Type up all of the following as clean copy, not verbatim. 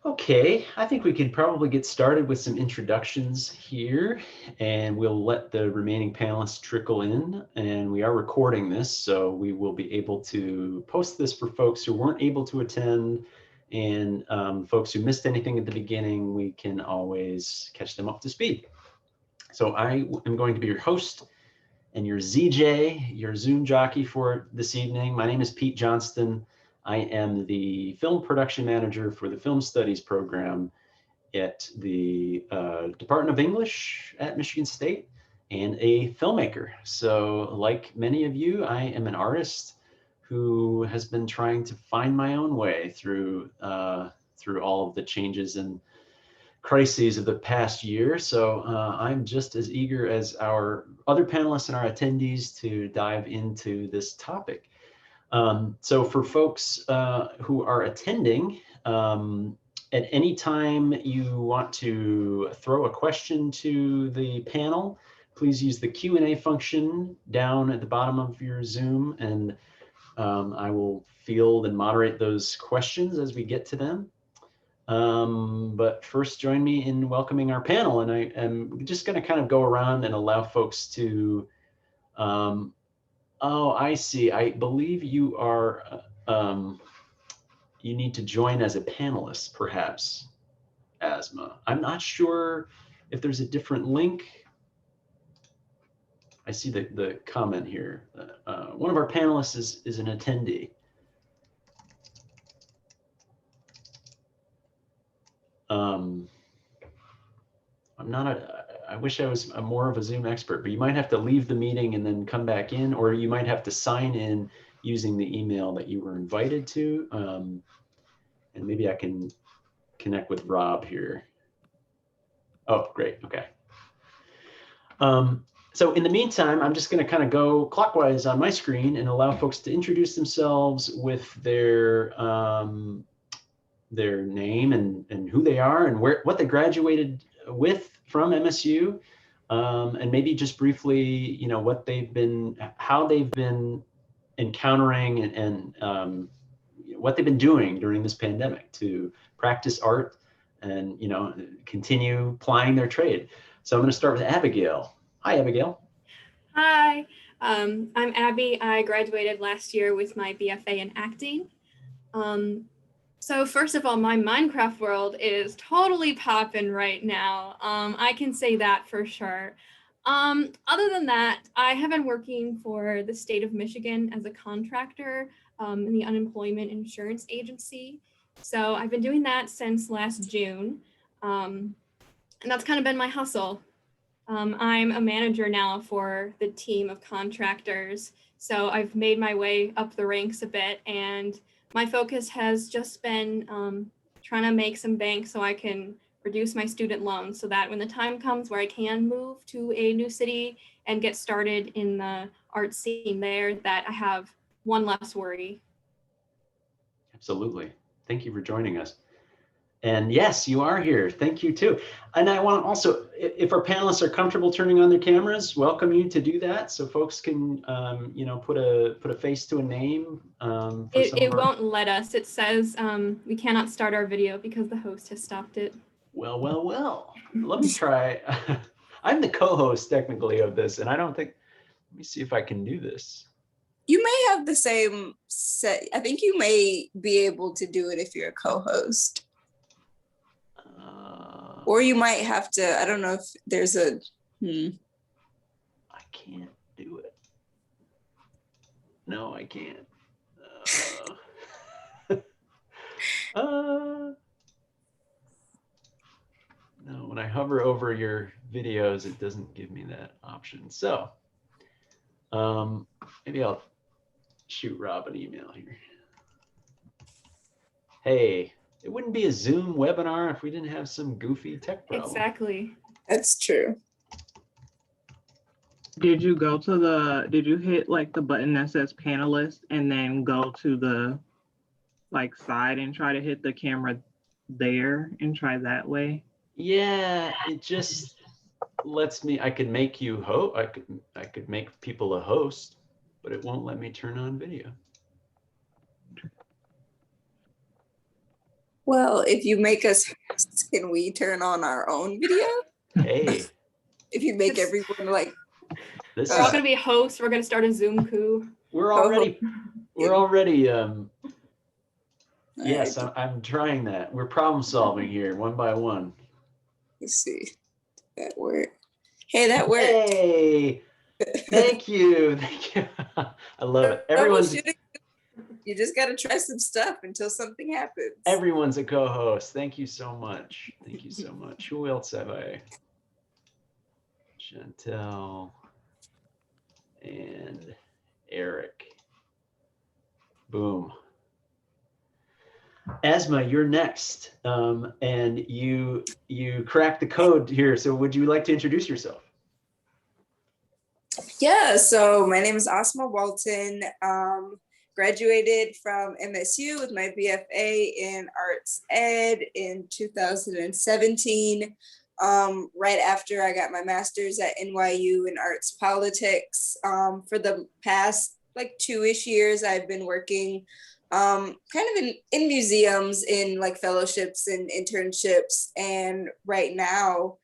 Okay, I think we could probably get started with some introductions here, and we'll let the remaining panelists trickle in. And we are recording this, so we will be able to post this for folks who weren't able to attend, and folks who missed anything at the beginning, we can always catch them up to speed. So I am going to be your host and your ZJ, your Zoom jockey for this evening. My name is Pete Johnston. I am the film production manager for the Film Studies program at the Department of English at Michigan State and a filmmaker. So like many of you, I am an artist who has been trying to find my own way through all of the changes and crises of the past year. So I'm just as eager as our other panelists and our attendees to dive into this topic. So for folks who are attending, at any time you want to throw a question to the panel, please use the Q&A function down at the bottom of your Zoom, and I will field and moderate those questions as we get to them. But first, join me in welcoming our panel, and I am just going to kind of go around and allow folks to oh, I see. I believe you are, you need to join as a panelist, perhaps, Asmaa. I'm not sure if there's a different link. I see the comment here. One of our panelists is an attendee. I'm not I wish I was more of a Zoom expert, but you might have to leave the meeting and then come back in, or you might have to sign in using the email that you were invited to. And maybe I can connect with Rob here. Oh, great, okay. So in the meantime, I'm just gonna kind of go clockwise on my screen and allow folks to introduce themselves with their name and who they are and what they graduated with from MSU, and maybe just briefly, you know, how they've been encountering and what they've been doing during this pandemic to practice art and, you know, continue plying their trade. So I'm going to start with Abigail. Hi, Abigail. Hi, I'm Abby. I graduated last year with my BFA in acting. So first of all, my Minecraft world is totally popping right now. I can say that for sure. Other than that, I have been working for the state of Michigan as a contractor in the unemployment insurance agency. So I've been doing that since last June. And that's kind of been my hustle. I'm a manager now for the team of contractors. So I've made my way up the ranks a bit, and my focus has just been trying to make some bank so I can reduce my student loans so that when the time comes where I can move to a new city and get started in the art scene there, that I have one less worry. Absolutely. Thank you for joining us. And yes, you are here. Thank you too. And I want to also, if our panelists are comfortable turning on their cameras, welcome you to do that, so folks can, you know, put a face to a name. It won't let us. It says we cannot start our video because the host has stopped it. Well. Let me try. I'm the co-host technically of this, and I don't think. Let me see if I can do this. You may have the same set. I think you may be able to do it if you're a co-host. Or you might have to, I don't know if there's a, I can't do it. No, I can't. No, when I hover over your videos, it doesn't give me that option. So maybe I'll shoot Rob an email here. Hey, it wouldn't be a Zoom webinar if we didn't have some goofy tech problem. Exactly. That's true. Did you hit like the button that says panelist and then go to the like side and try to hit the camera there and try that way? Yeah, it just lets me, I could make you I could make people a host, but it won't let me turn on video. Well, if you make us hosts, can we turn on our own video? Hey, If you make It's- everyone like, this We're all is gonna be hosts. We're gonna start a Zoom coup. we're already yes, alright, I'm trying that. We're problem solving here one by one. let's see. That worked. Hey, that worked. Hey, thank you. Thank you. I love it. Troubleshooting, you just gotta try some stuff until something happens. Everyone's a co-host. Thank you so much. Thank you so much. Who else have I? Chantel and Eric. Boom. Asmaa, you're next, and you cracked the code here. So would you like to introduce yourself? Yeah, so my name is Asmaa Walton. Graduated from MSU with my BFA in Arts Ed in 2017. Right after I got my master's at NYU in Arts Politics. For the past like 2-ish years, I've been working kind of in museums, in like fellowships and internships. And right now,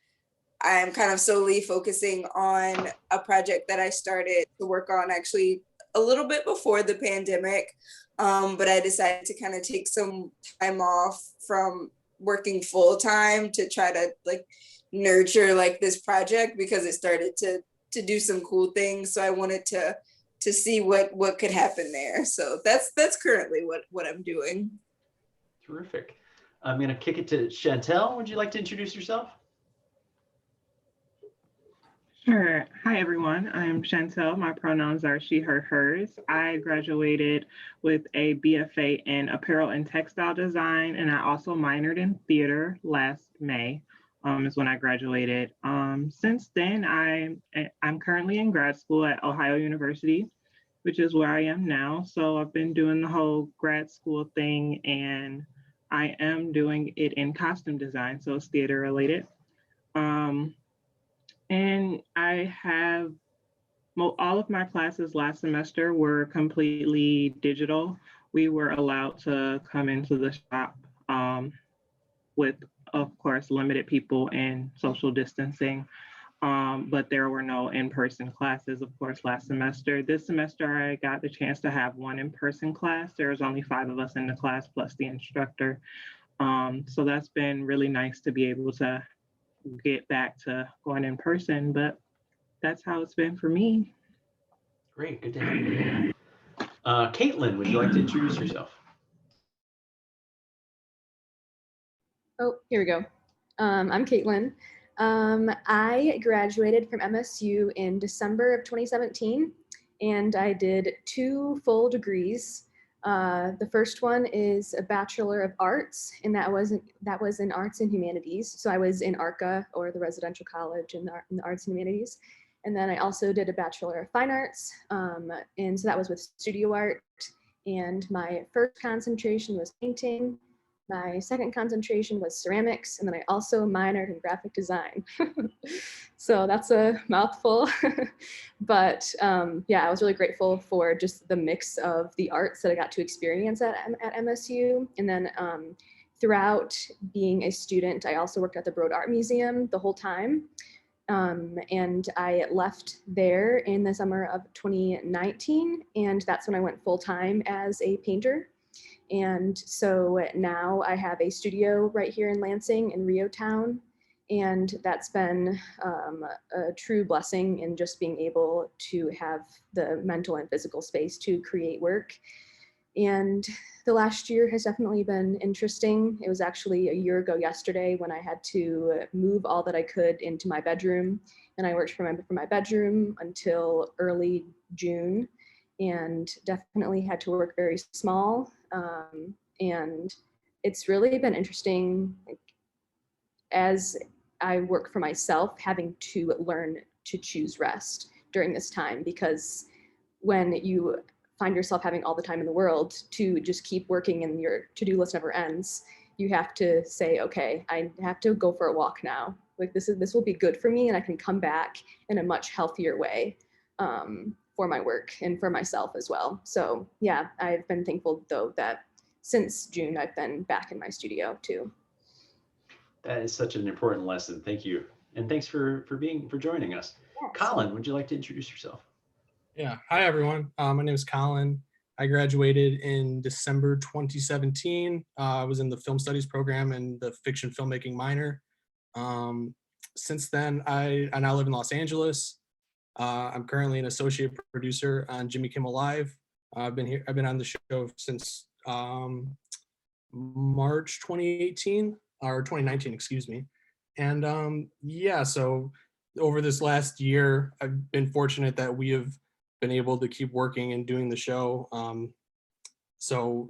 I'm kind of solely focusing on a project that I started to work on actually a little bit before the pandemic. But I decided to kind of take some time off from working full time to try to like nurture like this project because it started to do some cool things. So I wanted to see what could happen there. So that's currently what I'm doing. Terrific. I'm going to kick it to Chantel. Would you like to introduce yourself? Sure. Hi, everyone. I'm Chantel. My pronouns are she, her, hers. I graduated with a BFA in Apparel and Textile Design, and I also minored in theater last May, is when I graduated. Since then, I'm currently in grad school at Ohio University, which is where I am now. So I've been doing the whole grad school thing, and I am doing it in costume design, so it's theater related. And I have all of my classes last semester were completely digital. We were allowed to come into the shop with, of course, limited people and social distancing. But there were no in-person classes, of course, last semester. This semester, I got the chance to have one in-person class. There was only 5 of us in the class plus the instructor. So that's been really nice to be able to get back to going in person, but that's how it's been for me. Great, good to have you here. Kaitlyn, would you like to introduce yourself? Oh, here we go. I'm Kaitlyn. I graduated from MSU in December of 2017, and I did 2 full degrees. The first one is a Bachelor of Arts, and that was in Arts and Humanities. So I was in ARCA, or the Residential College in the Arts and Humanities. And then I also did a Bachelor of Fine Arts, and so that was with studio art. And my first concentration was painting. My second concentration was ceramics, and then I also minored in graphic design. So that's a mouthful. But yeah, I was really grateful for just the mix of the arts that I got to experience at MSU. And then throughout being a student, I also worked at the Broad Art Museum the whole time. And I left there in the summer of 2019, and that's when I went full-time as a painter. And so now I have a studio right here in Lansing in Rio Town, and that's been a true blessing in just being able to have the mental and physical space to create work. And the last year has definitely been interesting. It was actually a year ago yesterday when I had to move all that I could into my bedroom, and I worked from my bedroom until early June, and definitely had to work very small. And it's really been interesting, like, as I work for myself, having to learn to choose rest during this time, because when you find yourself having all the time in the world to just keep working and your to-do list never ends, you have to say, okay, I have to go for a walk now. Like this will be good for me, and I can come back in a much healthier way for my work and for myself as well. So yeah, I've been thankful though that since June, I've been back in my studio too. That is such an important lesson. Thank you. And thanks for joining us. Yeah, Colin, would you like to introduce yourself? Yeah. Hi, everyone. My name is Colin. I graduated in December 2017. I was in the film studies program and the fiction filmmaking minor. Since then, I now live in Los Angeles. I'm currently an associate producer on Jimmy Kimmel Live. I've been on the show since March 2018 or 2019, excuse me. And yeah, so over this last year, I've been fortunate that we have been able to keep working and doing the show. So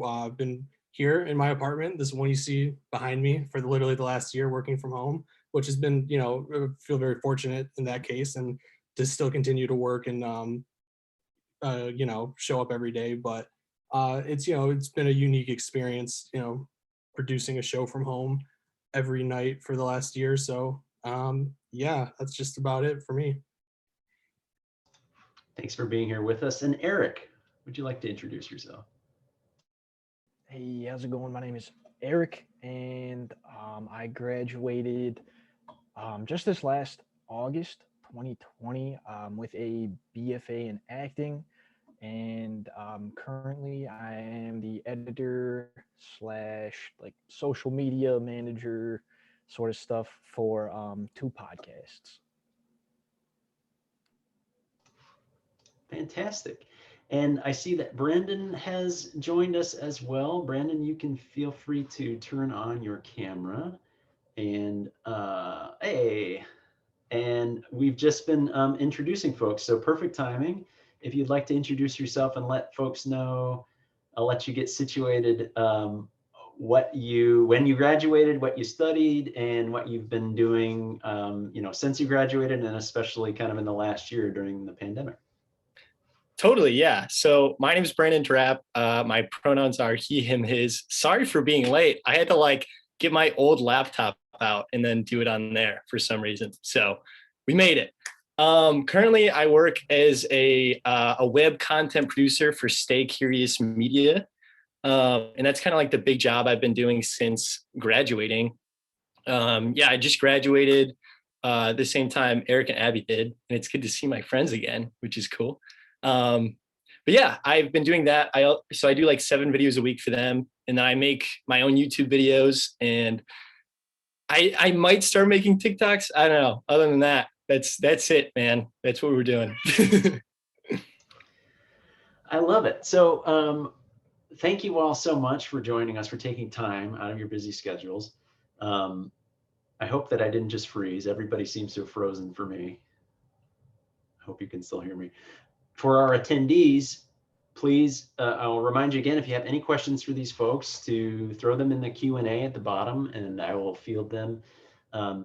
I've been here in my apartment, this one you see behind me, for literally the last year working from home, which has been, I feel very fortunate in that case, and to still continue to work and show up every day. But it's been a unique experience, producing a show from home every night for the last year. So yeah, that's just about it for me. Thanks for being here with us. And Eric, would you like to introduce yourself? Hey, how's it going? My name is Eric, and I graduated just this last August 2020 with a BFA in acting, and currently I am the editor / like social media manager sort of stuff for 2 podcasts. Fantastic. And I see that Brandon has joined us as well. Brandon, you can feel free to turn on your camera. And hey, and we've just been introducing folks, so perfect timing. If you'd like to introduce yourself and let folks know, I'll let you get situated, when you graduated, what you studied, and what you've been doing, since you graduated, and especially kind of in the last year during the pandemic. Totally, yeah. So my name is Drap. My pronouns are he, him, his. Sorry for being late. I had to get my old laptop out and then do it on there for some reason. So we made it. Currently, I work as a web content producer for Stay Curious Media. And that's kind of like the big job I've been doing since graduating. I just graduated the same time Eric and Abby did. And it's good to see my friends again, which is cool. But yeah, I've been doing that. I do 7 videos a week for them, and then I make my own YouTube videos, and I might start making TikToks. I don't know. Other than that, that's it, man. That's what we're doing. I love it. So thank you all so much for joining us, for taking time out of your busy schedules. I hope that I didn't just freeze. Everybody seems to have frozen for me. I hope you can still hear me. For our attendees, please, I'll remind you again, if you have any questions for these folks, to throw them in the Q&A at the bottom, and I will field them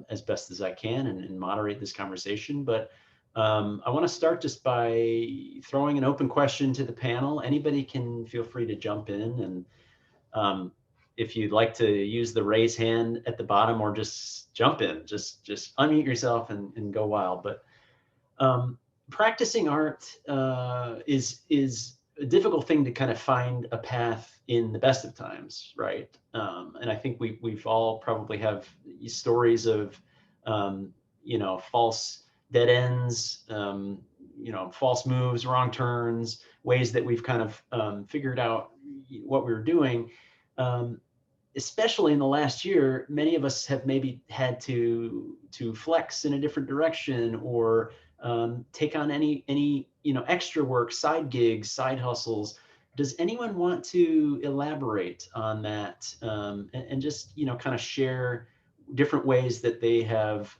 as best as I can and moderate this conversation. But I want to start just by throwing an open question to the panel. Anybody can feel free to jump in, and if you'd like to use the raise hand at the bottom, or just jump in, just unmute yourself and go wild. But practicing art is a difficult thing to kind of find a path in the best of times, right? And I think we've all probably have stories of false dead ends, false moves, wrong turns, ways that we've kind of figured out what we were doing. Especially in the last year, many of us have maybe had to flex in a different direction, or take on any extra work, side gigs, side hustles. Does anyone want to elaborate on that, and just kind of share different ways that they have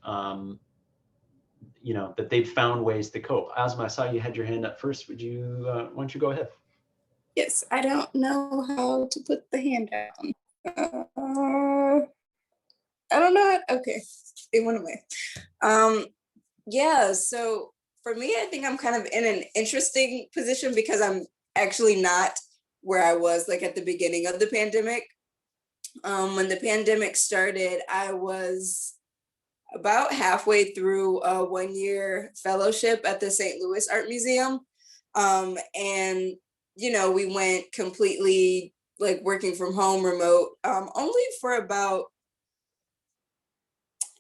that they've found ways to cope? Asmaa, I saw you had your hand up first. Why don't you go ahead? Yes, I don't know how to put the hand down. I don't know how. Okay, it went away. Yeah, so for me, I think I'm kind of in an interesting position, because I'm actually not where I was at the beginning of the pandemic. When the pandemic started, I was about halfway through a 1-year fellowship at the St. Louis Art Museum. And we went completely like working from home remote, only for about,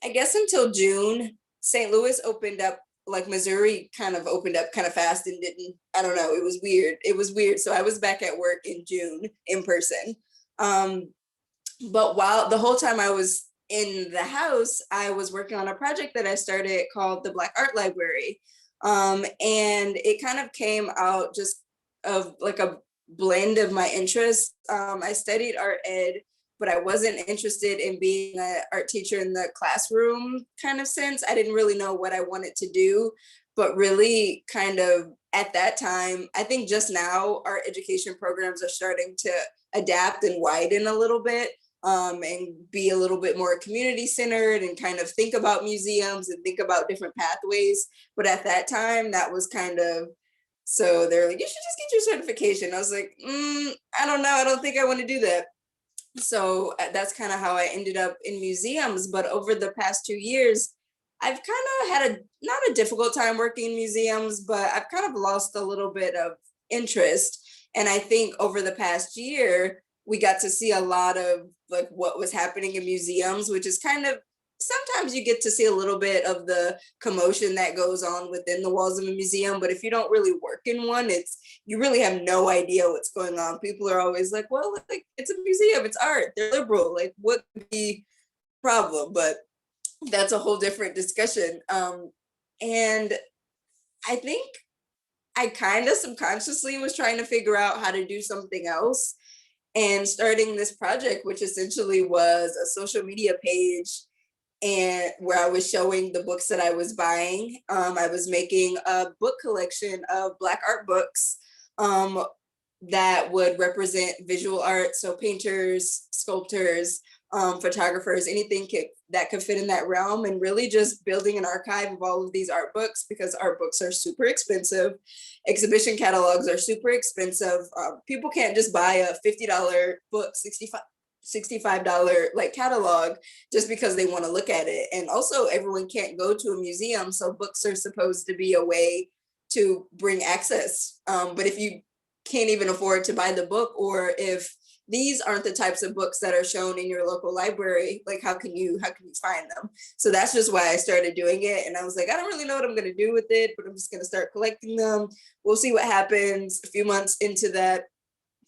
I guess until June. St. Louis opened up, like Missouri kind of opened up kind of fast and didn't, I don't know, it was weird. It was weird. So I was back at work in June in person. But while the whole time I was in the house, I was working on a project that I started called the Black Art Library. And it kind of came out just of like a blend of my interests. I studied art ed, but I wasn't interested in being an art teacher in the classroom kind of sense. I didn't really know what I wanted to do, but really kind of at that time, I think just now art education programs are starting to adapt and widen a little bit, and be a little bit more community centered and kind of think about museums and think about different pathways. But at that time, that was kind of, so they're like, you should just get your certification. I was like, I don't know. I don't think I want to do that. So that's kind of how I ended up in museums. But over the past 2 years, I've kind of had not a difficult time working in museums, but I've kind of lost a little bit of interest. And I think over the past year, we got to see a lot of like what was happening in museums, which is kind of, sometimes you get to see a little bit of the commotion that goes on within the walls of a museum, but if you don't really work in one, you really have no idea what's going on. People are always like, well, like it's a museum, it's art, they're liberal, like what could be the problem? But that's a whole different discussion. And I think I kind of subconsciously was trying to figure out how to do something else, and starting this project, which essentially was a social media page, and where I was showing the books that I was buying. I was making a book collection of Black art books that would represent visual art, so painters, sculptors, photographers, anything that could fit in that realm, and really just building an archive of all of these art books, because art books are super expensive. Exhibition catalogs are super expensive. People can't just buy a $50 book, $65 like catalog just because they want to look at it. And also everyone can't go to a museum, so books are supposed to be a way to bring access. But if you can't even afford to buy the book, or if these aren't the types of books that are shown in your local library, like how can you find them? So that's just why I started doing it. And I was like, I don't really know what I'm going to do with it, but I'm just going to start collecting them. We'll see what happens. A few months into that,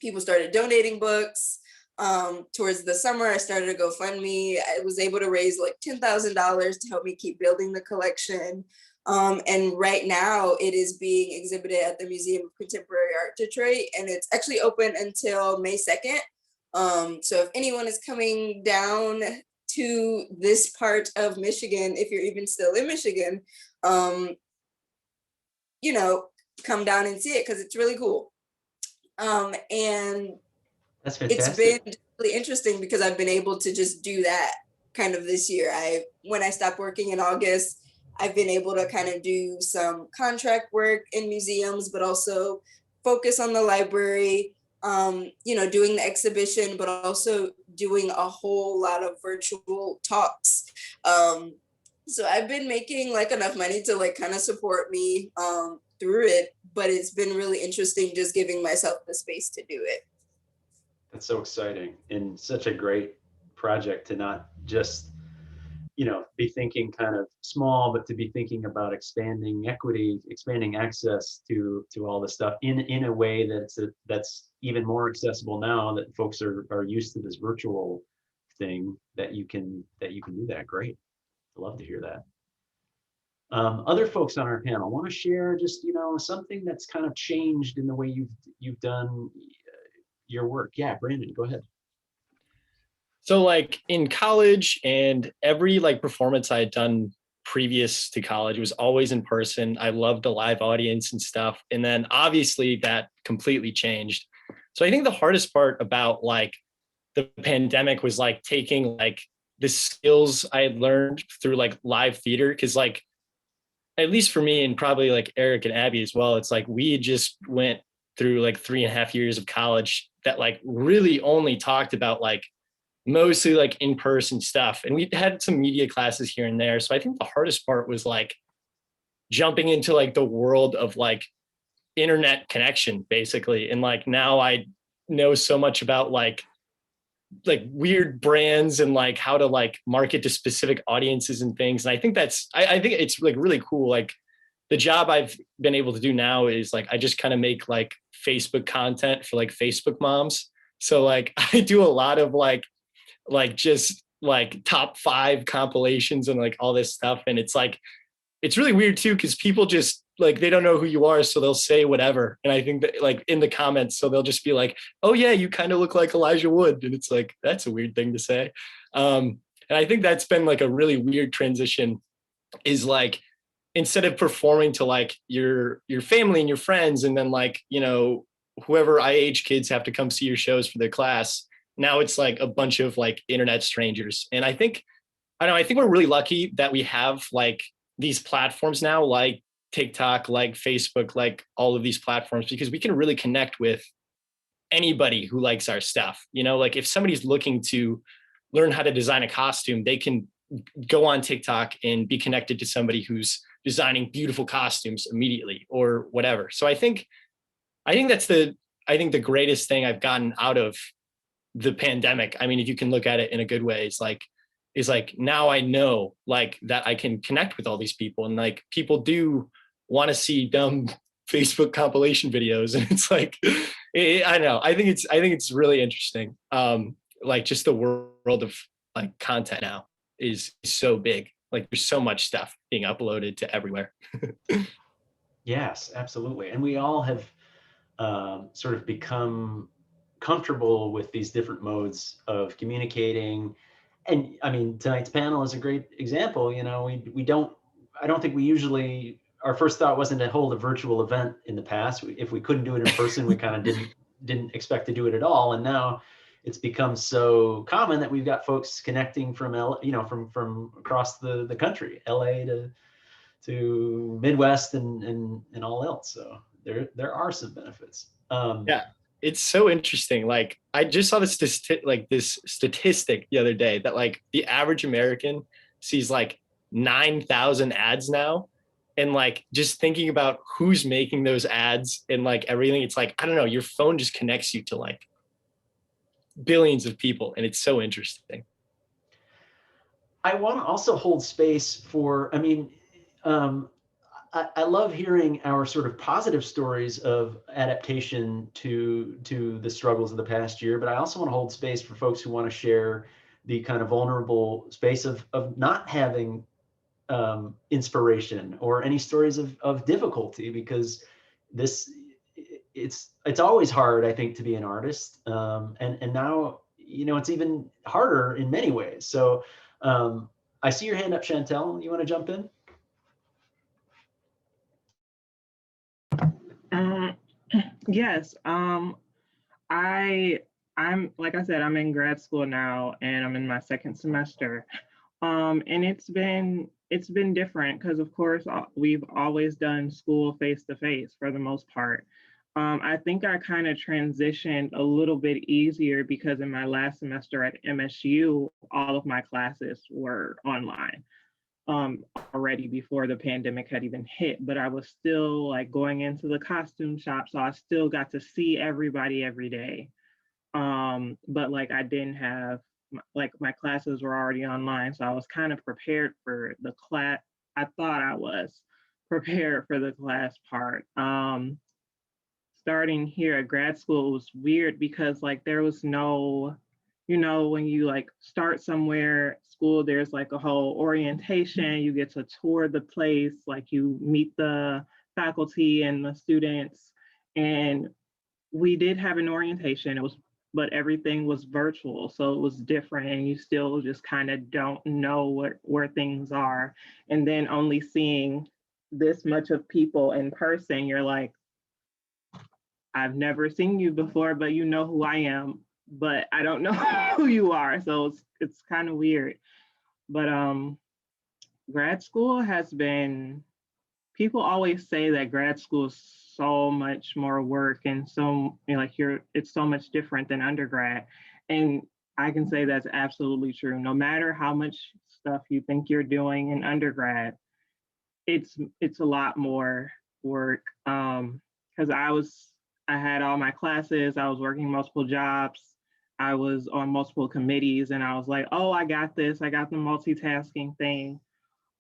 people started donating books. Towards the summer, I started a GoFundMe. I was able to raise like $10,000 to help me keep building the collection. And right now it is being exhibited at the Museum of Contemporary Art Detroit, and it's actually open until May 2nd. So if anyone is coming down to this part of Michigan, if you're even still in Michigan, come down and see it, because it's really cool. And that's fantastic. It's been really interesting because I've been able to just do that kind of this year. When I stopped working in August, I've been able to kind of do some contract work in museums, but also focus on the library, doing the exhibition, but also doing a whole lot of virtual talks. So I've been making like enough money to like kind of support me through it, but it's been really interesting just giving myself the space to do it. That's so exciting, and such a great project to not just be thinking kind of small, but to be thinking about expanding equity, expanding access to all this stuff in a way that's even more accessible now that folks are used to this virtual thing, that you can do that. Great. I'd love to hear that. Other folks on our panel want to share just something that's kind of changed in the way you've done your work. Yeah, Brandon, go ahead. So like in college, and every like performance I had done previous to college was always in person. I loved the live audience and stuff. And then obviously that completely changed. So I think the hardest part about like the pandemic was like taking like the skills I had learned through like live theater. Cause like, at least for me, and probably like Eric and Abby as well, it's like we just went through like 3.5 years of college that like really only talked about like mostly like in-person stuff. And we had some media classes here and there. So I think the hardest part was like jumping into like the world of like internet connection basically. And like now I know so much about like weird brands and like how to like market to specific audiences and things. And I think I think it's like really cool. Like the job I've been able to do now is like, I just kind of make like Facebook content for like Facebook moms. So like I do a lot of like just like top 5 compilations and like all this stuff. And it's like, it's really weird too, because people just like, they don't know who you are, so they'll say whatever. And I think that like in the comments, so they'll just be like, oh yeah, you kind of look like Elijah Wood. And it's like, that's a weird thing to say. And I think that's been like a really weird transition, is like, instead of performing to like your family and your friends, and then like, you know, whoever IH kids have to come see your shows for their class, now it's like a bunch of like internet strangers. And I think we're really lucky that we have like these platforms now, like TikTok, like Facebook, like all of these platforms, because we can really connect with anybody who likes our stuff. You know, like if somebody's looking to learn how to design a costume, they can go on TikTok and be connected to somebody who's designing beautiful costumes immediately or whatever. So I think that's the greatest thing I've gotten out of the pandemic. I mean, if you can look at it in a good way, is like now I know like that I can connect with all these people, and like people do want to see dumb Facebook compilation videos. And it's like, I know, I think it's really interesting. Like just the world of like content now is so big. Like there's so much stuff being uploaded to everywhere. Yes, absolutely. And we all have sort of become comfortable with these different modes of communicating. And I mean, tonight's panel is a great example. You know, I don't think we usually, our first thought wasn't to hold a virtual event in the past. If we couldn't do it in person, we kind of didn't expect to do it at all. And now it's become so common that we've got folks connecting from from across the country, LA to Midwest and all else. So there are some benefits. Yeah, it's so interesting. Like I just saw this statistic the other day that like the average American sees like 9,000 ads now. And like just thinking about who's making those ads and like everything, it's like, I don't know, your phone just connects you to like billions of people, and it's so interesting. I want to also hold space for, I mean, I love hearing our sort of positive stories of adaptation to the struggles of the past year, but I also want to hold space for folks who want to share the kind of vulnerable space of not having inspiration or any stories of difficulty, because it's always hard, I think, to be an artist, and now, you know, it's even harder in many ways. So I see your hand up, Chantel. You want to jump in? Yes. I'm like I said, I'm in grad school now, and I'm in my second semester. And it's been different because, of course, we've always done school face to face for the most part. I think I kind of transitioned a little bit easier because in my last semester at MSU, all of my classes were online already before the pandemic had even hit. But I was still like going into the costume shop, so I still got to see everybody every day. But like I didn't have, like my classes were already online, so I was kind of prepared for the class. I thought I was prepared for the class part. Starting here at grad school was weird because like there was no, you know, when you like start somewhere school, there's like a whole orientation, you get to tour the place, like you meet the faculty and the students. And we did have an orientation, but everything was virtual, so it was different, and you still just kind of don't know where things are. And then only seeing this much of people in person, you're like, I've never seen you before, but you know who I am, but I don't know who you are. So it's kind of weird. But grad school has been, people always say that grad school is so much more work and so, you know, like it's so much different than undergrad. And I can say that's absolutely true. No matter how much stuff you think you're doing in undergrad, it's a lot more work. Because I had all my classes, I was working multiple jobs, I was on multiple committees, and I was like, oh, I got this, I got the multitasking thing.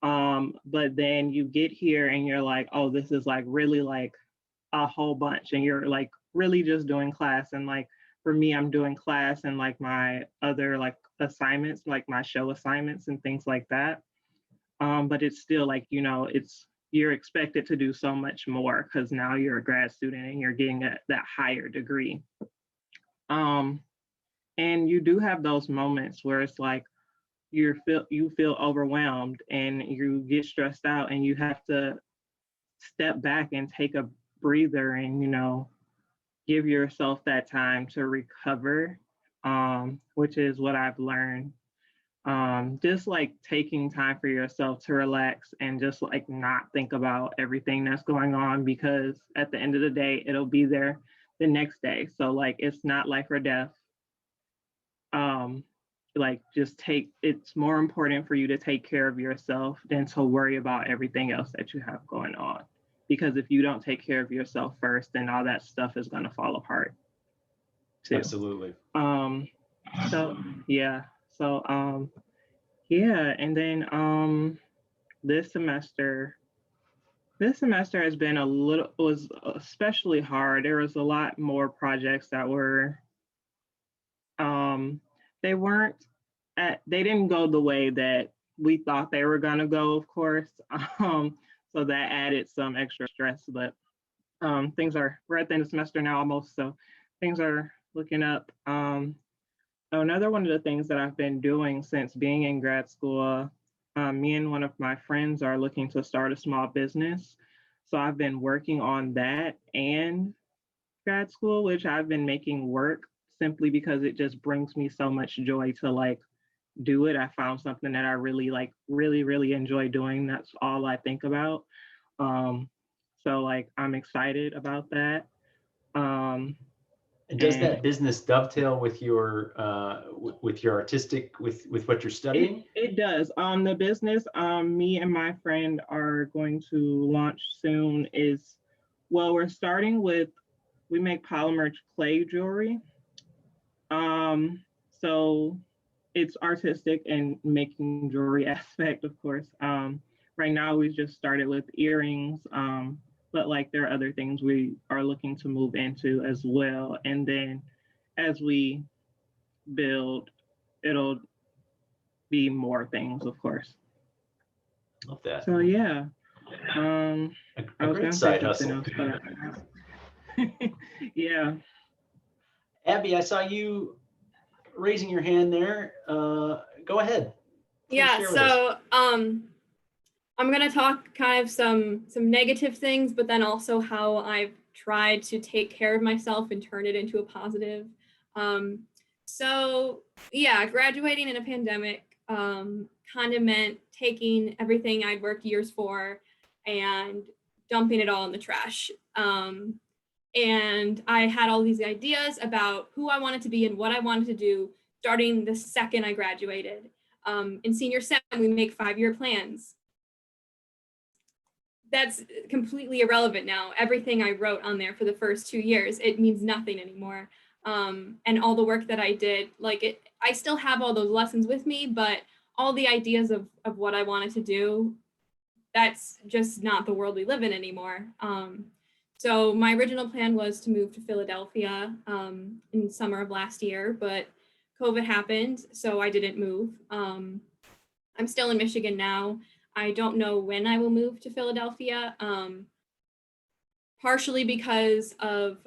But then you get here and you're like, oh, this is like really like a whole bunch, and you're like really just doing class. And like for me, I'm doing class and like my other like assignments, like my show assignments and things like that. But it's still like, you know, you're expected to do so much more because now you're a grad student and you're getting that higher degree. And you do have those moments where it's like you feel overwhelmed and you get stressed out, and you have to step back and take a breather and, you know, give yourself that time to recover, which is what I've learned. Just like taking time for yourself to relax and just like not think about everything that's going on, because at the end of the day, it'll be there the next day. So like, it's not life or death. Like it's more important for you to take care of yourself than to worry about everything else that you have going on. Because if you don't take care of yourself first, then all that stuff is going to fall apart too. Absolutely. So yeah. So yeah, and then this semester has been was especially hard. There was a lot more projects that were they didn't go the way that we thought they were gonna go, of course. So that added some extra stress, but we're at the end of the semester now almost, so things are looking up. Another one of the things that I've been doing since being in grad school, me and one of my friends are looking to start a small business. So I've been working on that and grad school, which I've been making work simply because it just brings me so much joy to like do it. I found something that I really like, really enjoy doing. That's all I think about. So like, I'm excited about that. And does that business dovetail with your artistic, with what you're studying? It does. The business me and my friend are going to launch soon we're starting with, we make polymer clay jewelry. So it's artistic and making jewelry aspect, of course. Right now we just started with earrings, but like there are other things we are looking to move into as well. And then as we build, it'll be more things, of course. Love that. So yeah. A I was great gonna side say hustle. something else, but yeah. Abby, I saw you raising your hand there. Go ahead. Please Yeah, share with us. so I'm gonna talk kind of some negative things, but then also how I've tried to take care of myself and turn it into a positive. So yeah, graduating in a pandemic kind of meant taking everything I'd worked years for and dumping it all in the trash. And I had all these ideas about who I wanted to be and what I wanted to do starting the second I graduated. In senior sem, we make 5-year plans. That's completely irrelevant now. Everything I wrote on there for the first 2 years, it means nothing anymore. And all the work that I did, I still have all those lessons with me, but all the ideas of what I wanted to do, that's just not the world we live in anymore. So my original plan was to move to Philadelphia in summer of last year, but COVID happened, so I didn't move. I'm still in Michigan now. I don't know when I will move to Philadelphia, partially because of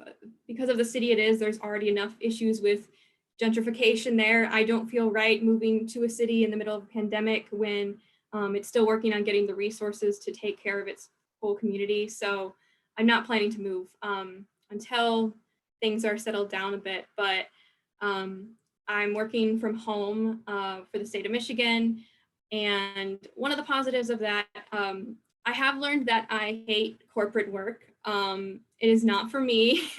the city it is. There's already enough issues with gentrification there. I don't feel right moving to a city in the middle of a pandemic when it's still working on getting the resources to take care of its whole community. So I'm not planning to move until things are settled down a bit, but I'm working from home for the state of Michigan. And one of the positives of that, I have learned that I hate corporate work. It is not for me,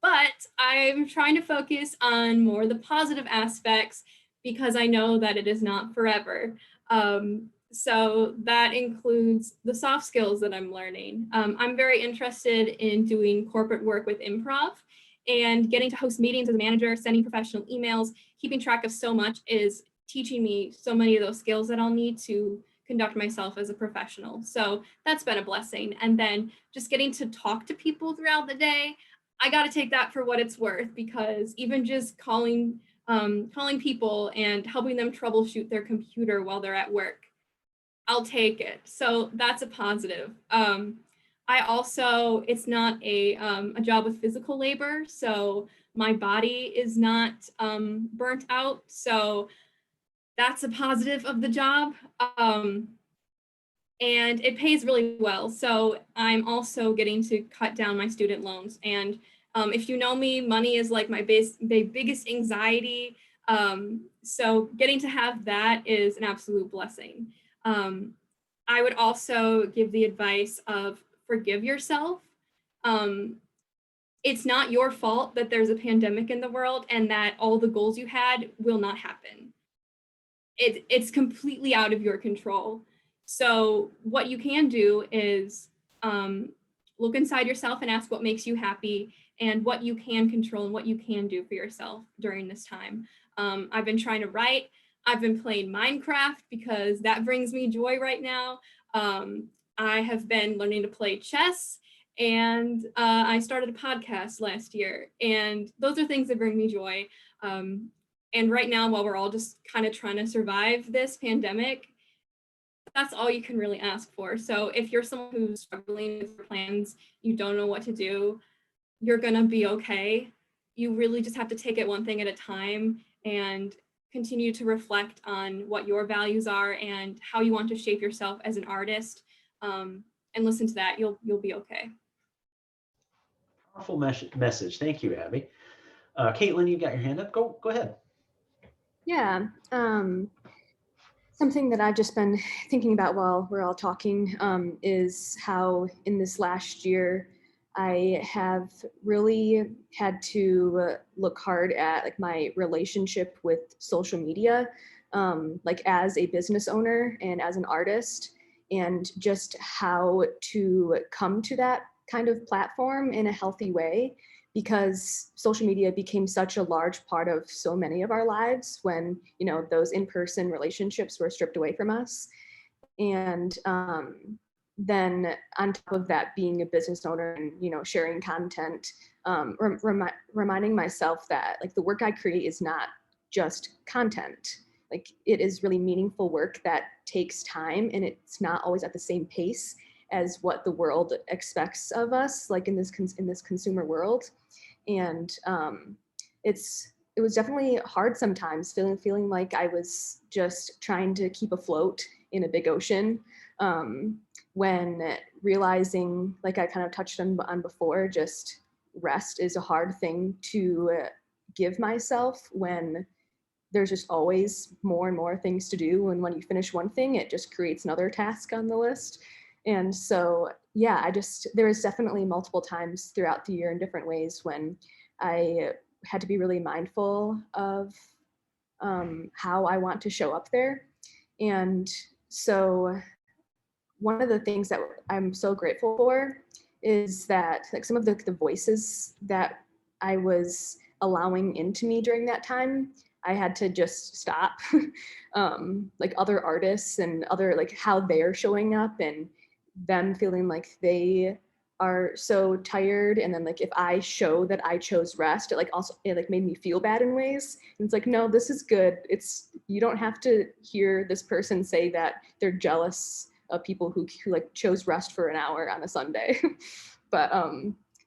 but I'm trying to focus on more the positive aspects because I know that it is not forever. So that includes the soft skills that I'm learning. I'm very interested in doing corporate work with improv, and getting to host meetings as a manager, sending professional emails, keeping track of so much is teaching me so many of those skills that I'll need to conduct myself as a professional. So that's been a blessing. And then just getting to talk to people throughout the day, I got to take that for what it's worth, because even just calling people and helping them troubleshoot their computer while they're at work, I'll take it. So that's a positive. I also, it's not a job with physical labor, so my body is not burnt out. So that's a positive of the job. And it pays really well. So I'm also getting to cut down my student loans. And if you know me, money is like my biggest anxiety. So getting to have that is an absolute blessing. I would also give the advice of forgive yourself. It's not your fault that there's a pandemic in the world and that all the goals you had will not happen. It's completely out of your control. So what you can do is look inside yourself and ask what makes you happy and what you can control and what you can do for yourself during this time. I've been trying to write. I've been playing Minecraft because that brings me joy right now. I have been learning to play chess, and I started a podcast last year, and those are things that bring me joy. And right now, while we're all just kind of trying to survive this pandemic, that's all you can really ask for. So if you're someone who's struggling with your plans, you don't know what to do, you're gonna be okay. You really just have to take it one thing at a time and continue to reflect on what your values are and how you want to shape yourself as an artist, and listen to that. You'll be okay. Powerful message. Thank you, Abby. Kaitlyn, you got your hand up. Go ahead. Yeah. Something that I've just been thinking about while we're all talking is how in this last year I have really had to look hard at like my relationship with social media, like as a business owner and as an artist, and just how to come to that kind of platform in a healthy way, because social media became such a large part of so many of our lives when, you know, those in-person relationships were stripped away from us. And then on top of that, being a business owner and, you know, sharing content, reminding myself that like the work I create is not just content. Like it is really meaningful work that takes time, and it's not always at the same pace as what the world expects of us, like in this consumer world. And it was definitely hard sometimes, feeling like I was just trying to keep afloat in a big ocean, when realizing, like I kind of touched on before, just rest is a hard thing to give myself when there's just always more and more things to do. And when you finish one thing, it just creates another task on the list. And so, yeah, there was definitely multiple times throughout the year in different ways when I had to be really mindful of how I want to show up there. And so one of the things that I'm so grateful for is that like some of the voices that I was allowing into me during that time, I had to just stop. Like other artists and other, like how they're showing up and them feeling like they are so tired, and then like if I show that I chose rest, it like made me feel bad in ways. And it's like, no, this is good. You don't have to hear this person say that they're jealous of people who like chose rest for an hour on a Sunday. But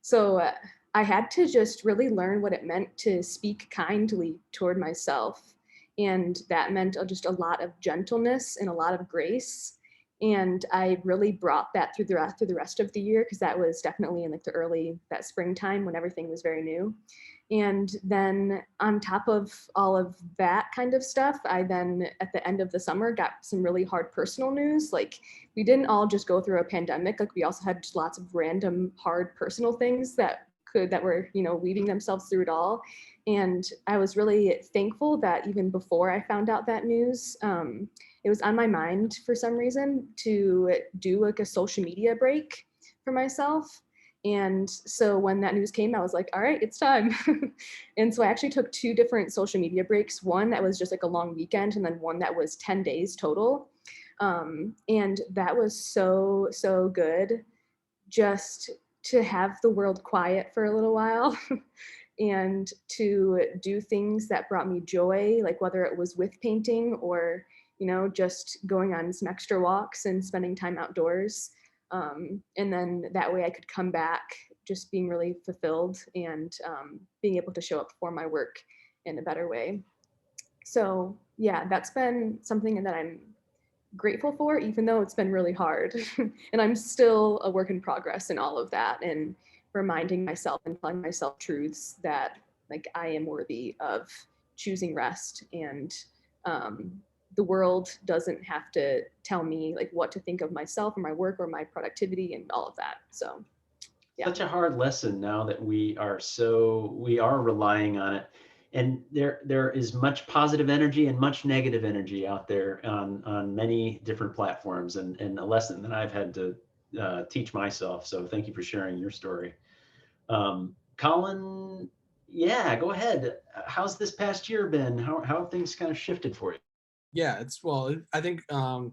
so I had to just really learn what it meant to speak kindly toward myself, and that meant just a lot of gentleness and a lot of grace. And I really brought that through the rest of the year, because that was definitely in like that springtime when everything was very new. And then on top of all of that kind of stuff, I then at the end of the summer got some really hard personal news. Like we didn't all just go through a pandemic, like we also had just lots of random hard personal things that that were, weaving themselves through it all. And I was really thankful that even before I found out that news, it was on my mind for some reason to do like a social media break for myself. And so when that news came, I was like, all right, it's time. And so I actually took 2 different social media breaks, one that was just like a long weekend, and then one that was 10 days total. And that was so, so good, just to have the world quiet for a little while and to do things that brought me joy, like whether it was with painting or, just going on some extra walks and spending time outdoors. And then that way I could come back just being really fulfilled and being able to show up for my work in a better way. So yeah, that's been something that I'm grateful for, even though it's been really hard. And I'm still a work in progress in all of that, and reminding myself and telling myself truths that like I am worthy of choosing rest, and the world doesn't have to tell me like what to think of myself or my work or my productivity and all of that. So yeah. Such a hard lesson now that we are relying on it. And there is much positive energy and much negative energy out there on many different platforms, and a lesson that I've had to teach myself. So thank you for sharing your story. Colin, yeah, go ahead. How's this past year been? How have things kind of shifted for you? Yeah, I think I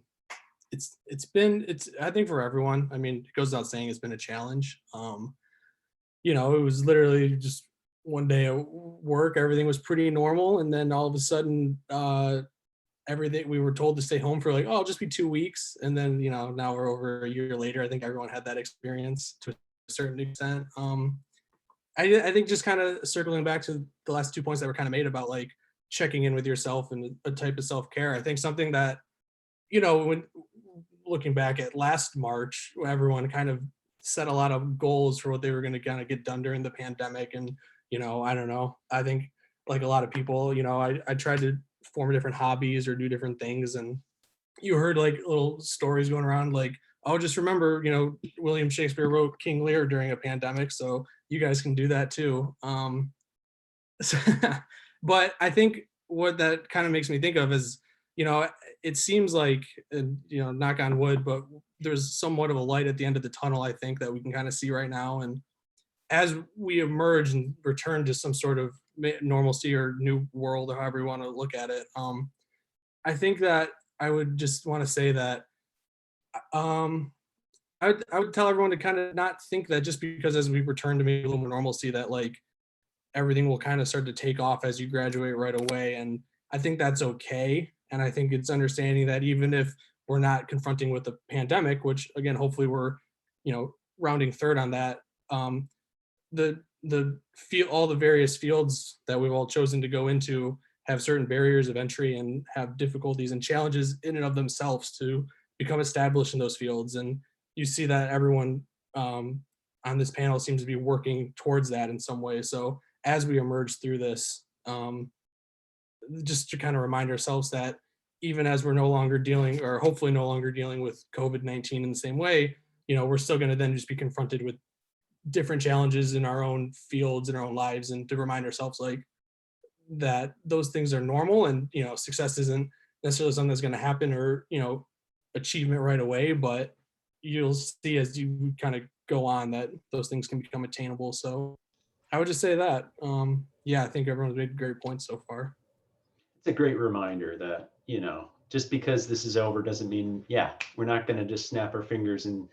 think for everyone, I mean, it goes without saying it's been a challenge. It was literally just one day at work, everything was pretty normal, and then all of a sudden everything, we were told to stay home for like, oh, it'll just be 2 weeks, and then now we're over a year later. I think everyone had that experience to a certain extent. I think just kind of circling back to the last 2 points that were kind of made about like checking in with yourself and a type of self-care. I think something that, when looking back at last March, everyone kind of set a lot of goals for what they were going to kind of get done during the pandemic. And, I don't know, I think like a lot of people, I tried to form different hobbies or do different things. And you heard like little stories going around like, oh, just remember, William Shakespeare wrote King Lear during a pandemic, so you guys can do that too. But I think what that kind of makes me think of is, it seems like, knock on wood, but there's somewhat of a light at the end of the tunnel, I think, that we can kind of see right now. And as we emerge and return to some sort of normalcy or new world, or however you want to look at it, I think that I would just want to say that I would tell everyone to kind of not think that just because as we return to maybe a little more normalcy that like everything will kind of start to take off as you graduate right away. And I think that's okay. And I think it's understanding that even if we're not confronting with the pandemic, which again, hopefully we're, rounding third on that, all the various fields that we've all chosen to go into have certain barriers of entry and have difficulties and challenges in and of themselves to become established in those fields. And you see that everyone on this panel seems to be working towards that in some way. So as we emerge through this, just to kind of remind ourselves that even as we're no longer dealing, or hopefully no longer dealing with COVID-19 in the same way, we're still going to then just be confronted with different challenges in our own fields, in our own lives, and to remind ourselves like that those things are normal, and success isn't necessarily something that's going to happen or achievement right away, but you'll see as you kind of go on that those things can become attainable. So I would just say that I think everyone's made great points so far. It's a great reminder that, just because this is over doesn't mean, we're not going to just snap our fingers and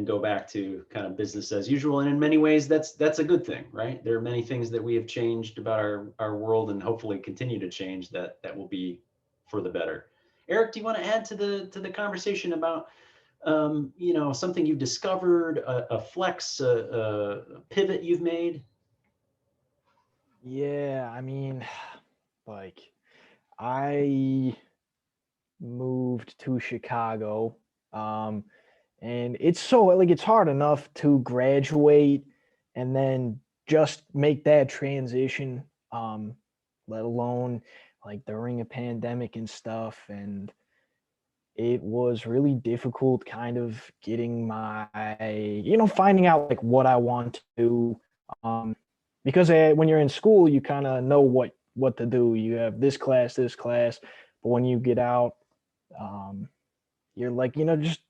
go back to kind of business as usual. And in many ways, that's a good thing, right? There are many things that we have changed about our world, and hopefully continue to change that will be for the better. Eric, do you want to add to the conversation about something you've discovered, a flex, a pivot you've made? Yeah, I mean, like I moved to Chicago, and it's hard enough to graduate and then just make that transition, let alone like during a pandemic and stuff. And it was really difficult kind of getting finding out like what I want to do, Because when you're in school, you kind of know what to do. You have this class, but when you get out, you're like, just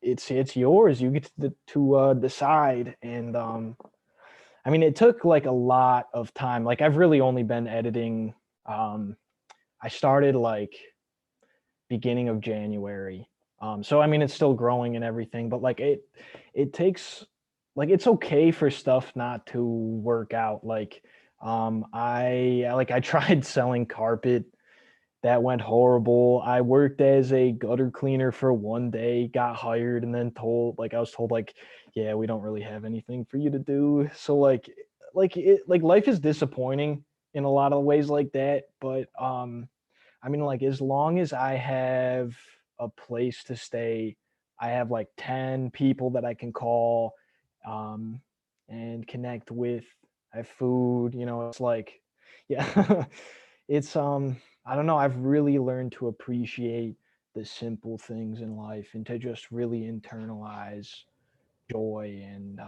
it's yours. You get to decide. And I mean, it took like a lot of time. Like I've really only been editing. I started like beginning of January. So I mean, it's still growing and everything, but like it takes, like, it's okay for stuff not to work out. Like I tried selling carpet. That went horrible. I worked as a gutter cleaner for one day, got hired, and then I was told like, yeah, we don't really have anything for you to do. So like life is disappointing in a lot of ways like that. But I mean, like, as long as I have a place to stay, I have like 10 people that I can call and connect with. I have food, it's like, yeah, it's I don't know, I've really learned to appreciate the simple things in life and to just really internalize joy. And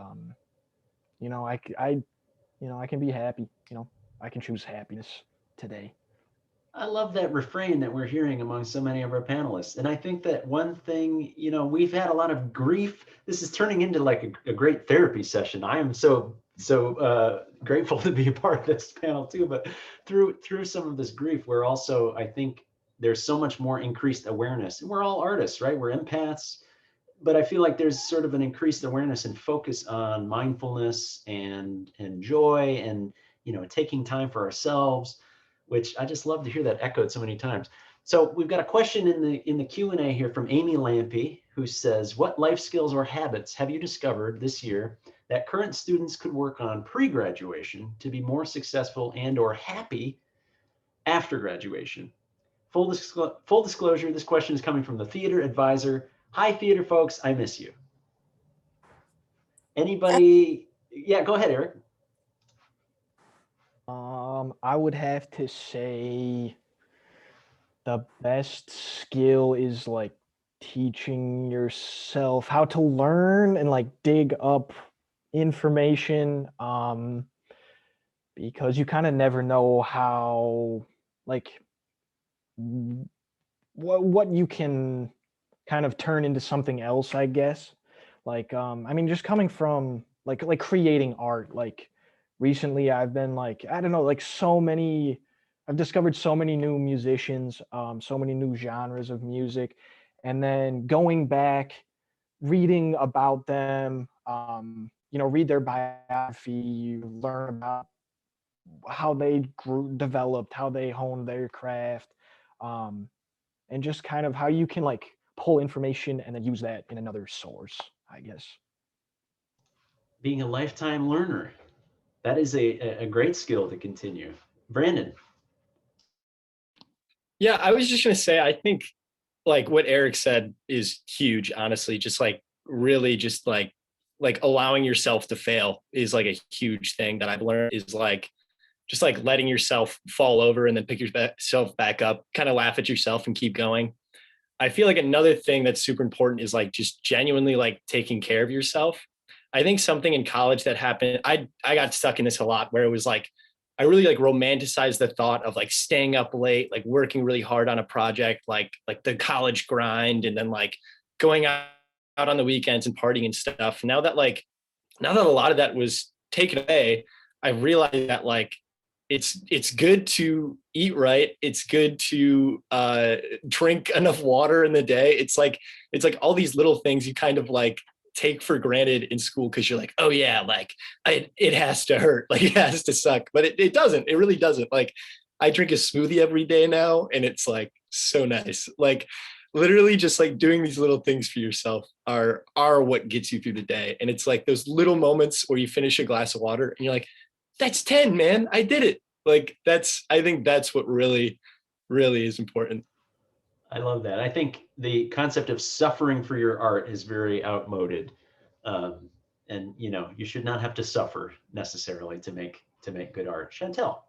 I can be happy. I can choose happiness today. I love that refrain that we're hearing among so many of our panelists. And I think that one thing, we've had a lot of grief. This is turning into like a great therapy session. I am so grateful to be a part of this panel too. But through some of this grief, we're also, I think, there's so much more increased awareness. And we're all artists, right? We're empaths. But I feel like there's sort of an increased awareness and focus on mindfulness and joy and taking time for ourselves, which I just love to hear that echoed so many times. So we've got a question in the Q&A here from Amy Lampy, who says, what life skills or habits have you discovered this year that current students could work on pre-graduation to be more successful and or happy after graduation? Full disclosure, this question is coming from the Theater Advisor. Hi, theater folks, I miss you. Anybody? Yeah, go ahead, Eric. I would have to say the best skill is like teaching yourself how to learn and like dig up information, because you kind of never know how, like, what you can kind of turn into something else, I guess. Like I mean, just coming from like creating art, like recently I've been like, I don't know, like I've discovered so many new musicians, so many new genres of music, and then going back, reading about them, read their biography, learn about how they developed, how they honed their craft, and just kind of how you can like pull information and then use that in another source, I guess. Being a lifetime learner. That is a great skill to continue. Brandon. Yeah, I was just going to say, I think like what Eric said is huge, honestly. Just like really just like allowing yourself to fail is like a huge thing that I've learned, is like just like letting yourself fall over and then pick yourself back up, kind of laugh at yourself and keep going. I feel like another thing that's super important is like just genuinely like taking care of yourself. I think something in college that happened, I got stuck in this a lot, where it was like, I really like romanticized the thought of like staying up late, like working really hard on a project, like the college grind, and then like going out on the weekends and partying and stuff. Now that a lot of that was taken away, I realized that like it's good to eat right. It's good to drink enough water in the day. It's like all these little things you kind of like take for granted in school, because you're like, oh yeah, like it has to hurt, like it has to suck, but it doesn't. It really doesn't. Like I drink a smoothie every day now, and it's like so nice. Like literally just like doing these little things for yourself are what gets you through the day. And it's like those little moments where you finish a glass of water and you're like, that's 10, man, I did it. Like I think that's what really, really is important. I love that. I think the concept of suffering for your art is very outmoded. And you should not have to suffer necessarily to make good art. Chantel.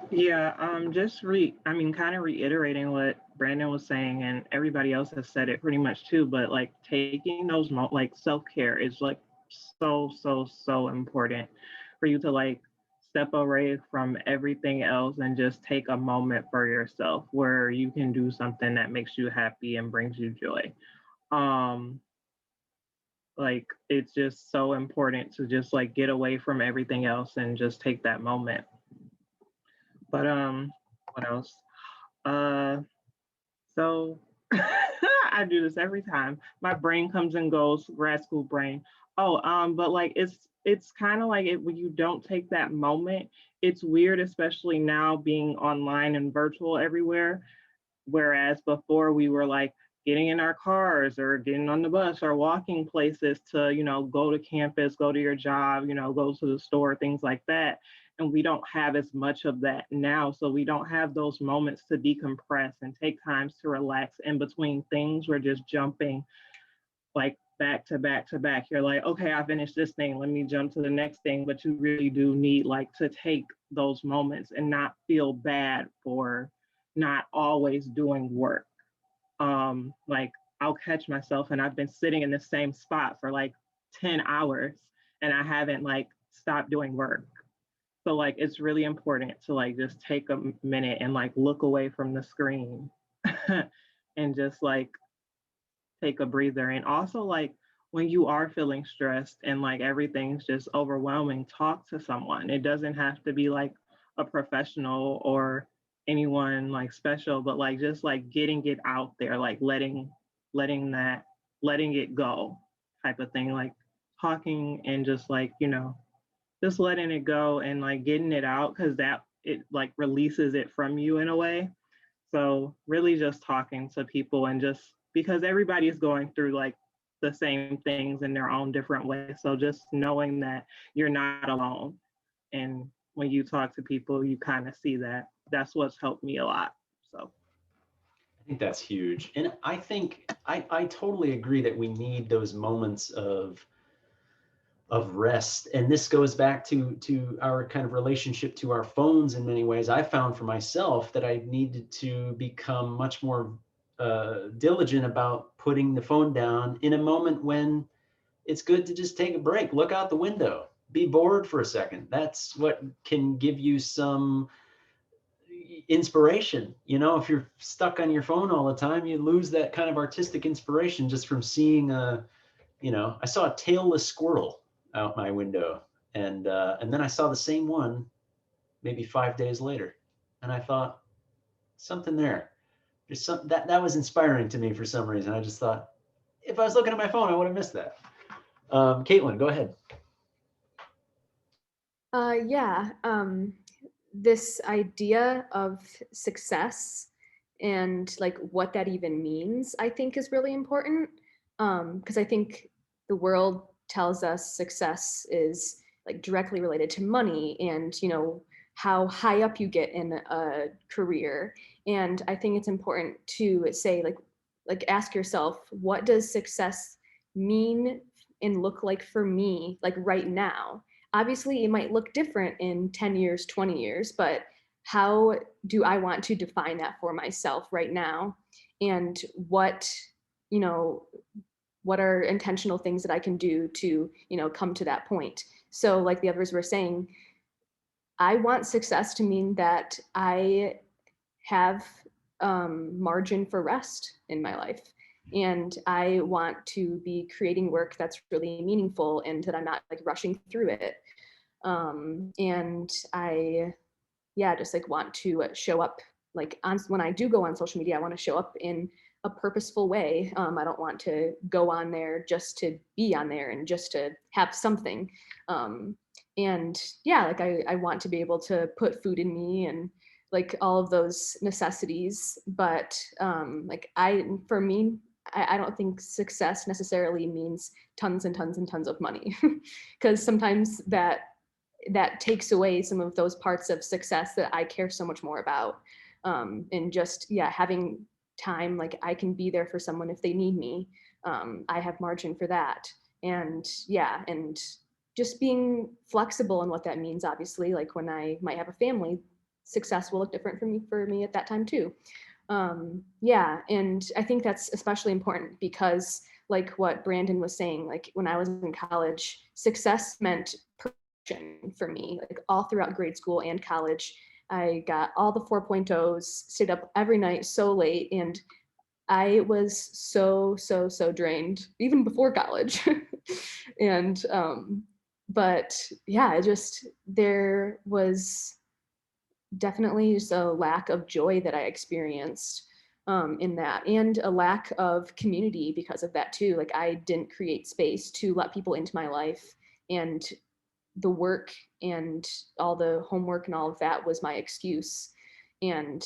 Yeah, kind of reiterating what Brandon was saying, and everybody else has said it pretty much too, but like taking those like self-care is like so important for you to like step away from everything else and just take a moment for yourself where you can do something that makes you happy and brings you joy. Like it's just so important to just like get away from everything else and just take that moment. But what else? So I do this every time. My brain comes and goes, grad school brain. Oh, but like it's kind of like when you don't take that moment, it's weird, especially now being online and virtual everywhere. Whereas before we were like getting in our cars or getting on the bus or walking places to, you know, go to campus, go to your job, you know, go to the store, things like that. And we don't have as much of that now. So we don't have those moments to decompress and take times to relax in between things. We're just jumping like back to back to back. You're like, okay, I finished this thing. Let me jump to the next thing. But you really do need like to take those moments and not feel bad for not always doing work. Like I'll catch myself and I've been sitting in the same spot for like 10 hours and I haven't like stopped doing work. So like it's really important to like just take a minute and like look away from the screen and just like take a breather. And also like when you are feeling stressed and like everything's just overwhelming, talk to someone. It doesn't have to be like a professional or anyone like special, but like just like getting it out there, like letting it go type of thing, like talking and just like, you know, just letting it go and like getting it out because that it like releases it from you in a way. So really just talking to people and just because everybody is going through like the same things in their own different ways. So just knowing that you're not alone. And when you talk to people, you kind of see that. That's what's helped me a lot. So I think that's huge. And I think I totally agree that we need those moments of rest. And this goes back to our kind of relationship to our phones in many ways. I found for myself that I needed to become much more diligent about putting the phone down in a moment when it's good to just take a break, look out the window, be bored for a second. That's what can give you some inspiration. You know, if you're stuck on your phone all the time, you lose that kind of artistic inspiration just from seeing you know, I saw a tailless squirrel out my window, and then I saw the same one maybe 5 days later, and I thought something there. There's some that was inspiring to me for some reason. I just thought if I was looking at my phone, I would have missed that. Kaitlyn, go ahead. Yeah, this idea of success and like what that even means, I think is really important. Because I think the world tells us success is like directly related to money and, you know, how high up you get in a career. And I think it's important to say like ask yourself, what does success mean and look like for me, like right now? Obviously, it might look different in 10 years, 20 years, but how do I want to define that for myself right now? And what, you know, what are intentional things that I can do to, you know, come to that point? So like the others were saying, I want success to mean that I have margin for rest in my life. And I want to be creating work that's really meaningful and that I'm not like rushing through it. And I, yeah, just like want to show up like when I do go on social media, I want to show up in a purposeful way. I don't want to go on there just to be on there and just to have something. And yeah, like I want to be able to put food in me and like all of those necessities. But like for me, I don't think success necessarily means tons and tons and tons of money, because sometimes that takes away some of those parts of success that I care so much more about. And just, yeah, having time, like I can be there for someone if they need me. I have margin for that. And yeah, and just being flexible in what that means, obviously, like when I might have a family, success will look different for me at that time too. Yeah, and I think that's especially important because like what Brandon was saying, like when I was in college, success meant perfection for me, like all throughout grade school and college. I got all the 4.0s, stayed up every night so late, and I was so drained even before college. And but yeah, there was definitely just a lack of joy that I experienced in that, and a lack of community because of that too. Like I didn't create space to let people into my life, and the work and all the homework and all of that was my excuse. And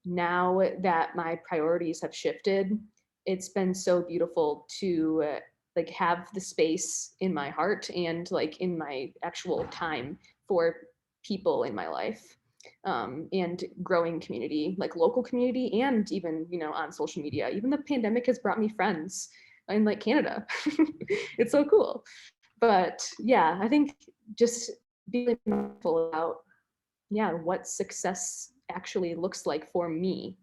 now that my priorities have shifted, it's been so beautiful to like have the space in my heart and like in my actual time for people in my life, and growing community, like local community, and even, you know, on social media. Even the pandemic has brought me friends in like Canada. It's so cool. But yeah, I think just being mindful about, yeah, what success actually looks like for me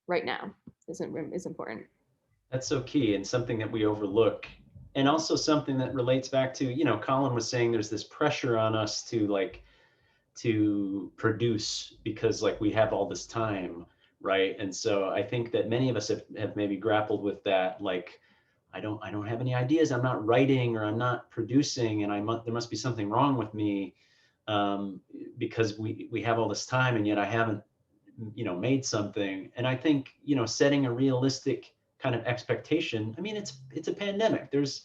right now is important. That's so key, and something that we overlook, and also something that relates back to, you know, Colin was saying there's this pressure on us to produce because like we have all this time, right? And so I think that many of us have maybe grappled with that, like I don't have any ideas, I'm not writing or I'm not producing, and there must be something wrong with me, because we have all this time and yet I haven't, you know, made something. And I think, you know, setting a realistic kind of expectation, I mean, it's a pandemic, there's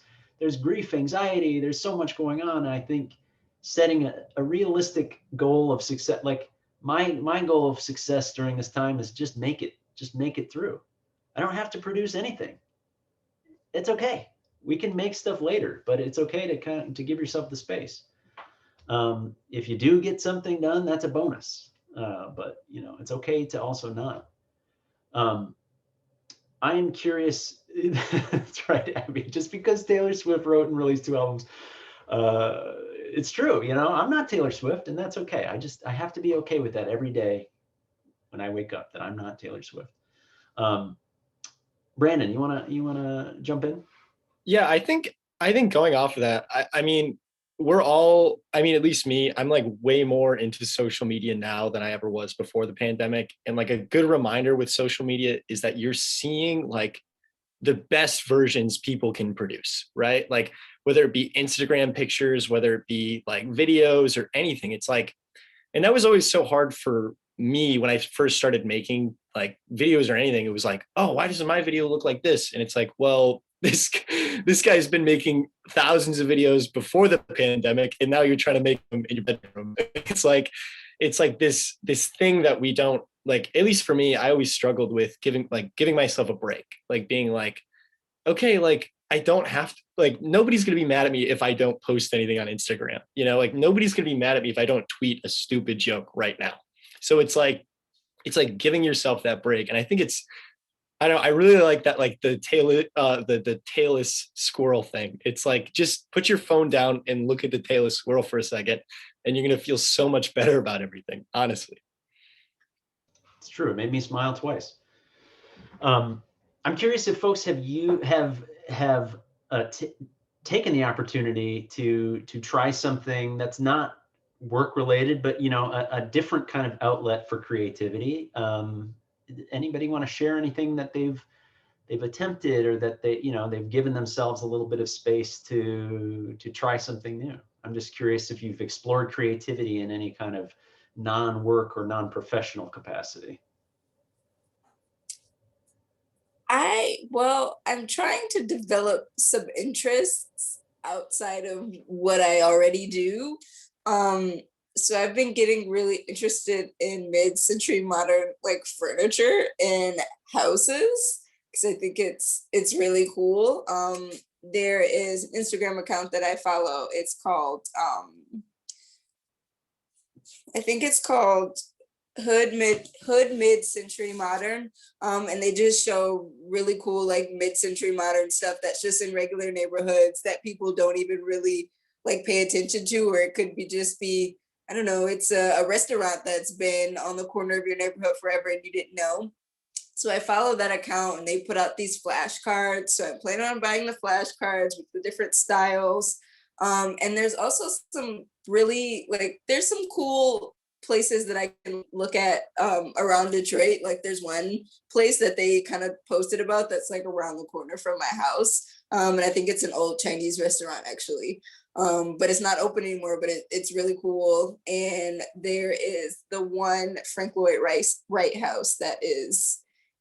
grief, anxiety, there's so much going on. And I think setting a realistic goal of success, like my goal of success during this time is just make it through. I don't have to produce anything. It's okay. We can make stuff later, but it's okay to give yourself the space. If you do get something done, that's a bonus. But you know, it's okay to also not. I am curious. That's right, Abby. Just because Taylor Swift wrote and released 2 albums, it's true. You know, I'm not Taylor Swift, and that's okay. I have to be okay with that every day when I wake up, that I'm not Taylor Swift. Brandon, you wanna jump in? Yeah, I think going off of that, I mean, we're all, I mean, at least me, I'm like way more into social media now than I ever was before the pandemic. And like a good reminder with social media is that you're seeing like the best versions people can produce, right? Like whether it be Instagram pictures, whether it be like videos or anything, it's like, and that was always so hard for me when I first started making like videos or anything. It was like, oh, why doesn't my video look like this? And it's like, well, this guy's been making thousands of videos before the pandemic, and now you're trying to make them in your bedroom. It's like this thing that we don't like. At least for me, I always struggled with giving myself a break, like being like, okay, like I don't have to, like nobody's gonna be mad at me if I don't post anything on Instagram. You know, like nobody's gonna be mad at me if I don't tweet a stupid joke right now. So it's like giving yourself that break. And I think I really like that, like the tailless squirrel thing. It's like, just put your phone down and look at the tailless squirrel for a second, and you're going to feel so much better about everything, honestly. It's true. It made me smile twice. I'm curious if folks have taken the opportunity to try something that's not work related, but you know, a different kind of outlet for creativity. Anybody want to share anything that they've attempted, or that they've given themselves a little bit of space to try something new? I'm just curious if you've explored creativity in any kind of non-work or non-professional capacity. I'm trying to develop some interests outside of what I already do. So I've been getting really interested in mid-century modern like furniture and houses, because I think it's really cool. There is an Instagram account that I follow. It's called I think it's called Hood Mid-Century Modern, and they just show really cool like mid-century modern stuff that's just in regular neighborhoods that people don't even really like pay attention to, or it could be I don't know, it's a restaurant that's been on the corner of your neighborhood forever and you didn't know. So I follow that account and they put out these flashcards. So I'm planning on buying the flashcards with the different styles. And there's also some really there's some cool places that I can look at around Detroit. Like there's one place that they kind of posted about that's like around the corner from my house. And I think it's an old Chinese restaurant actually. But it's not open anymore, but it's really cool. And there is the one Frank Lloyd Wright house that is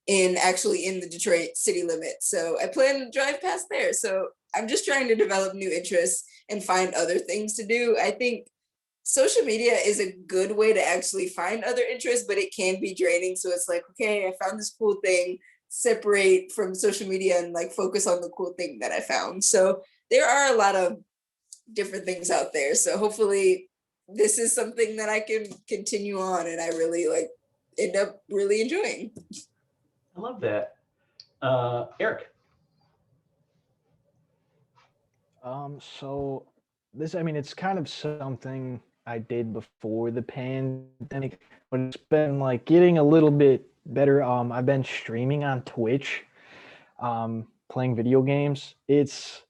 actually in the Detroit city limits. So I plan to drive past there. So I'm just trying to develop new interests and find other things to do. I think social media is a good way to actually find other interests, but it can be draining. So it's like, okay, I found this cool thing, separate from social media and like focus on the cool thing that I found. So there are a lot of different things out there. So hopefully this is something that I can continue on and I really end up really enjoying. I love that. Eric. So this, I mean, it's kind of something I did before the pandemic, but it's been like getting a little bit better. I've been streaming on Twitch, playing video games. It's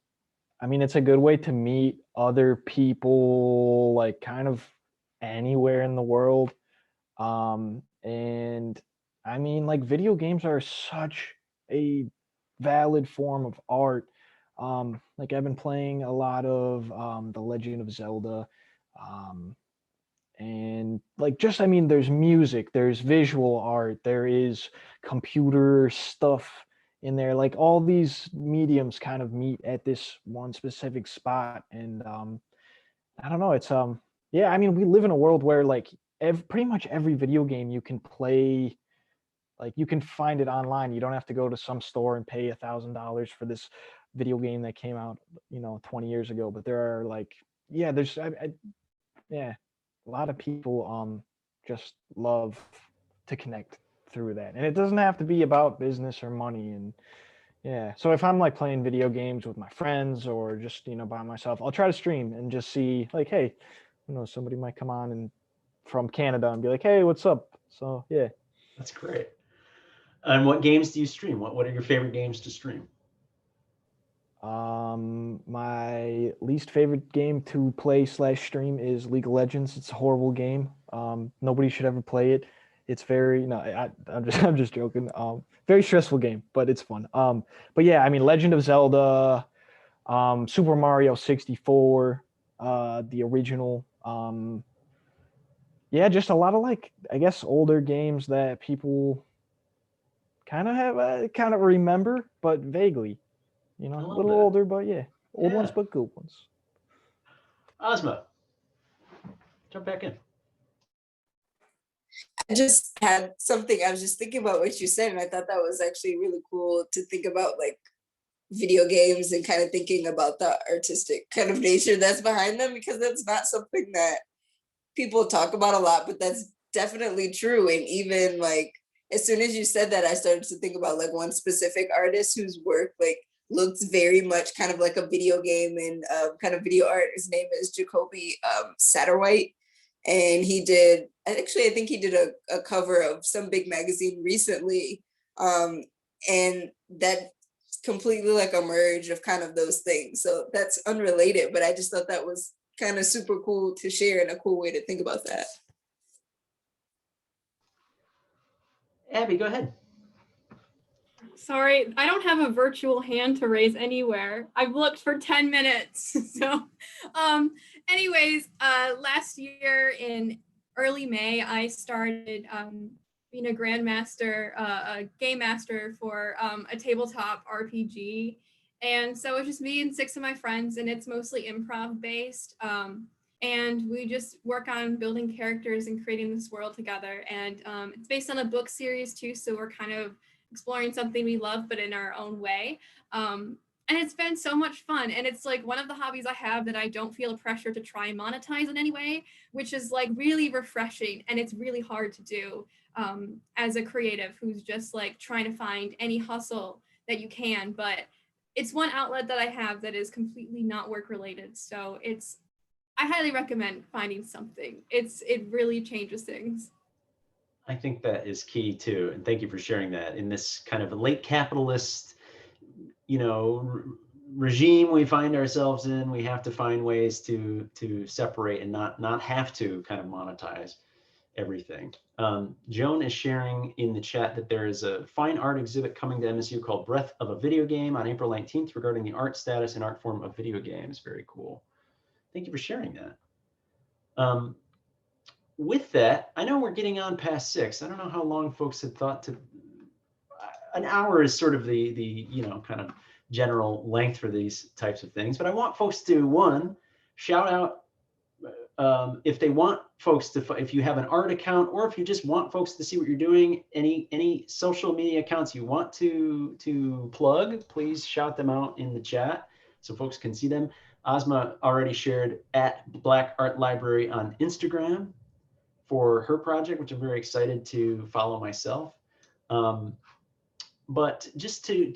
a good way to meet other people, like kind of anywhere in the world. And I mean, like video games are such a valid form of art. Like I've been playing a lot of The Legend of Zelda. And like just, I mean, there's music, there's visual art, there is computer stuff in there. Like all these mediums kind of meet at this one specific spot. And I don't know, it's yeah, I mean, we live in a world where like pretty much every video game you can play, like you can find it online. You don't have to go to some store and pay $1,000 for this video game that came out 20 years ago. But there are like, yeah, there's yeah, a lot of people just love to connect through that, and it doesn't have to be about business or money. And yeah, so if I'm like playing video games with my friends or just by myself, I'll try to stream and just see like, hey, somebody might come on and from Canada and be like, hey, what's up? So yeah, That's great. And what games do you stream? What are your favorite games to stream? My least favorite game to play / stream is League of Legends. It's a horrible game. Nobody should ever play it. It's very I'm just joking. Very stressful game, but it's fun. But yeah, I mean, Legend of Zelda, Super Mario 64, the original. Yeah, just a lot of like, I guess, older games that people kind of remember, but vaguely. A little that. older, but yeah, old ones, Yeah. but good ones. Asmaa, jump back in. I just had something, I was just thinking about what you said, and I thought that was actually really cool to think about like video games and kind of thinking about the artistic kind of nature that's behind them, because that's not something that people talk about a lot, but that's definitely true. And even like, as soon as you said that, I started to think about like one specific artist whose work like looks very much kind of like a video game and kind of video art. His name is Jacoby Satterwhite. And he did, I think he did a cover of some big magazine recently. And that completely like a merge of kind of those things. So that's unrelated, but I just thought that was kind of super cool to share and a cool way to think about that. Abby, go ahead. Sorry, I don't have a virtual hand to raise anywhere. I've looked for 10 minutes. So anyways, last year in early May, I started being a grandmaster, a game master for a tabletop RPG. And so it's just me and 6 of my friends, and it's mostly improv based. And we just work on building characters and creating this world together. And it's based on a book series too, so we're kind of exploring something we love, but in our own way. And it's been so much fun. And it's like one of the hobbies I have that I don't feel a pressure to try and monetize in any way, which is like really refreshing. And it's really hard to do as a creative who's just like trying to find any hustle that you can. But it's one outlet that I have that is completely not work related. So I highly recommend finding something. It really changes things. I think that is key too, and thank you for sharing that. In this kind of late capitalist, you know, regime we find ourselves in, we have to find ways to separate and not have to kind of monetize everything. Joan is sharing in the chat that there is a fine art exhibit coming to MSU called Breath of a Video Game on April 19th regarding the art status and art form of video games. Very cool. Thank you for sharing that. With that, I know we're getting on past 6. I don't know how long folks had thought to. An hour is sort of the you know, kind of general length for these types of things, but I want folks to, one, shout out if they want folks to, if you have an art account, or if you just want folks to see what you're doing, any social media accounts you want to plug, please shout them out in the chat so folks can see them. Asmaa already shared at Black Art Library on Instagram for her project, which I'm very excited to follow myself. But just to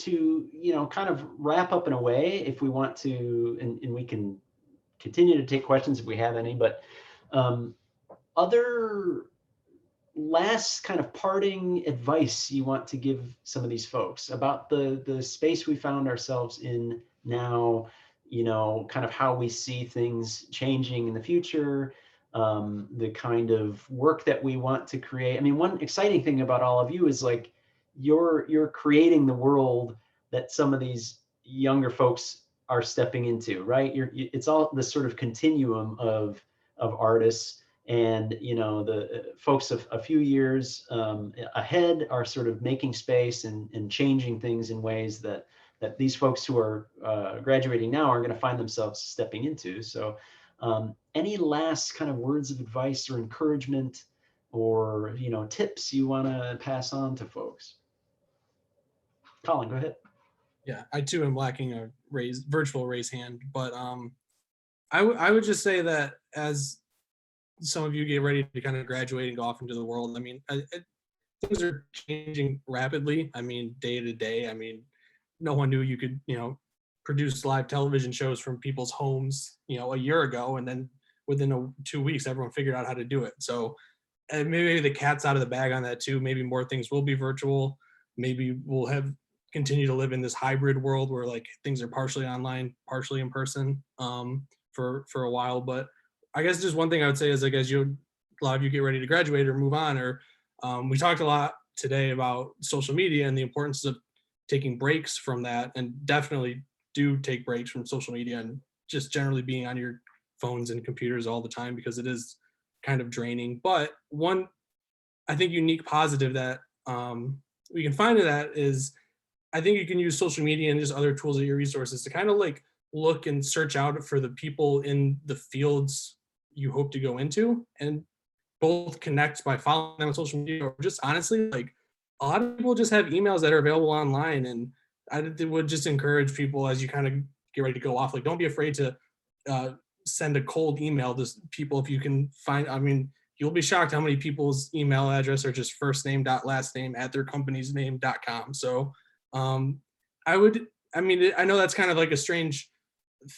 you know, kind of wrap up in a way, if we want to, and we can continue to take questions if we have any, but other last kind of parting advice you want to give some of these folks about the space we found ourselves in now, you know, kind of how we see things changing in the future, the kind of work that we want to create. I mean, one exciting thing about all of you is like you're creating the world that some of these younger folks are stepping into, right? It's all this sort of continuum of artists, and you know, the folks of a few years ahead are sort of making space and changing things in ways that these folks who are graduating now are going to find themselves stepping into. So any last kind of words of advice or encouragement, or you know, tips you want to pass on to folks? Colin, go ahead. Yeah, I too am lacking a virtual raise hand, but I would just say that as some of you get ready to kind of graduate and go off into the world, I mean, things are changing rapidly. I mean, day to day. I mean, no one knew you could, you know, produce live television shows from people's homes, you know, a year ago, and then within 2 weeks, everyone figured out how to do it. So maybe the cat's out of the bag on that too. Maybe more things will be virtual. Maybe we'll continue to live in this hybrid world where like things are partially online, partially in person for a while. But I guess just one thing I would say is, like, as a lot of you get ready to graduate or move on, or we talked a lot today about social media and the importance of taking breaks from that, and definitely do take breaks from social media and just generally being on your phones and computers all the time, because it is kind of draining. But one, I think, unique positive that we can find in that is, I think you can use social media and just other tools at your resources to kind of like look and search out for the people in the fields you hope to go into, and both connect by following them on social media, or just honestly, like, a lot of people just have emails that are available online. And I would just encourage people, as you kind of get ready to go off, like, don't be afraid to send a cold email to people if you can find. I mean, you'll be shocked how many people's email address are just first name dot last name at their company's name.com. So I mean, I know that's kind of like a strange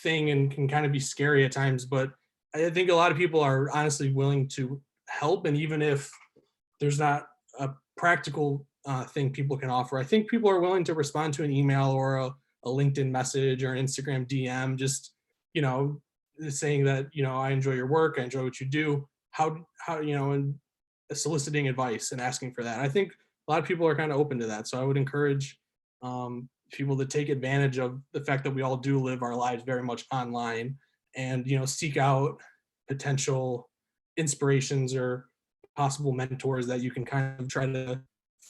thing and can kind of be scary at times, but I think a lot of people are honestly willing to help. And even if there's not a practical thing people can offer, I think people are willing to respond to an email or a LinkedIn message or an Instagram DM, just, you know, saying that, you know, I enjoy your work, I enjoy what you do, how, you know, and soliciting advice and asking for that. I think a lot of people are kind of open to that. So I would encourage people to take advantage of the fact that we all do live our lives very much online, and, you know, seek out potential inspirations or possible mentors that you can kind of try to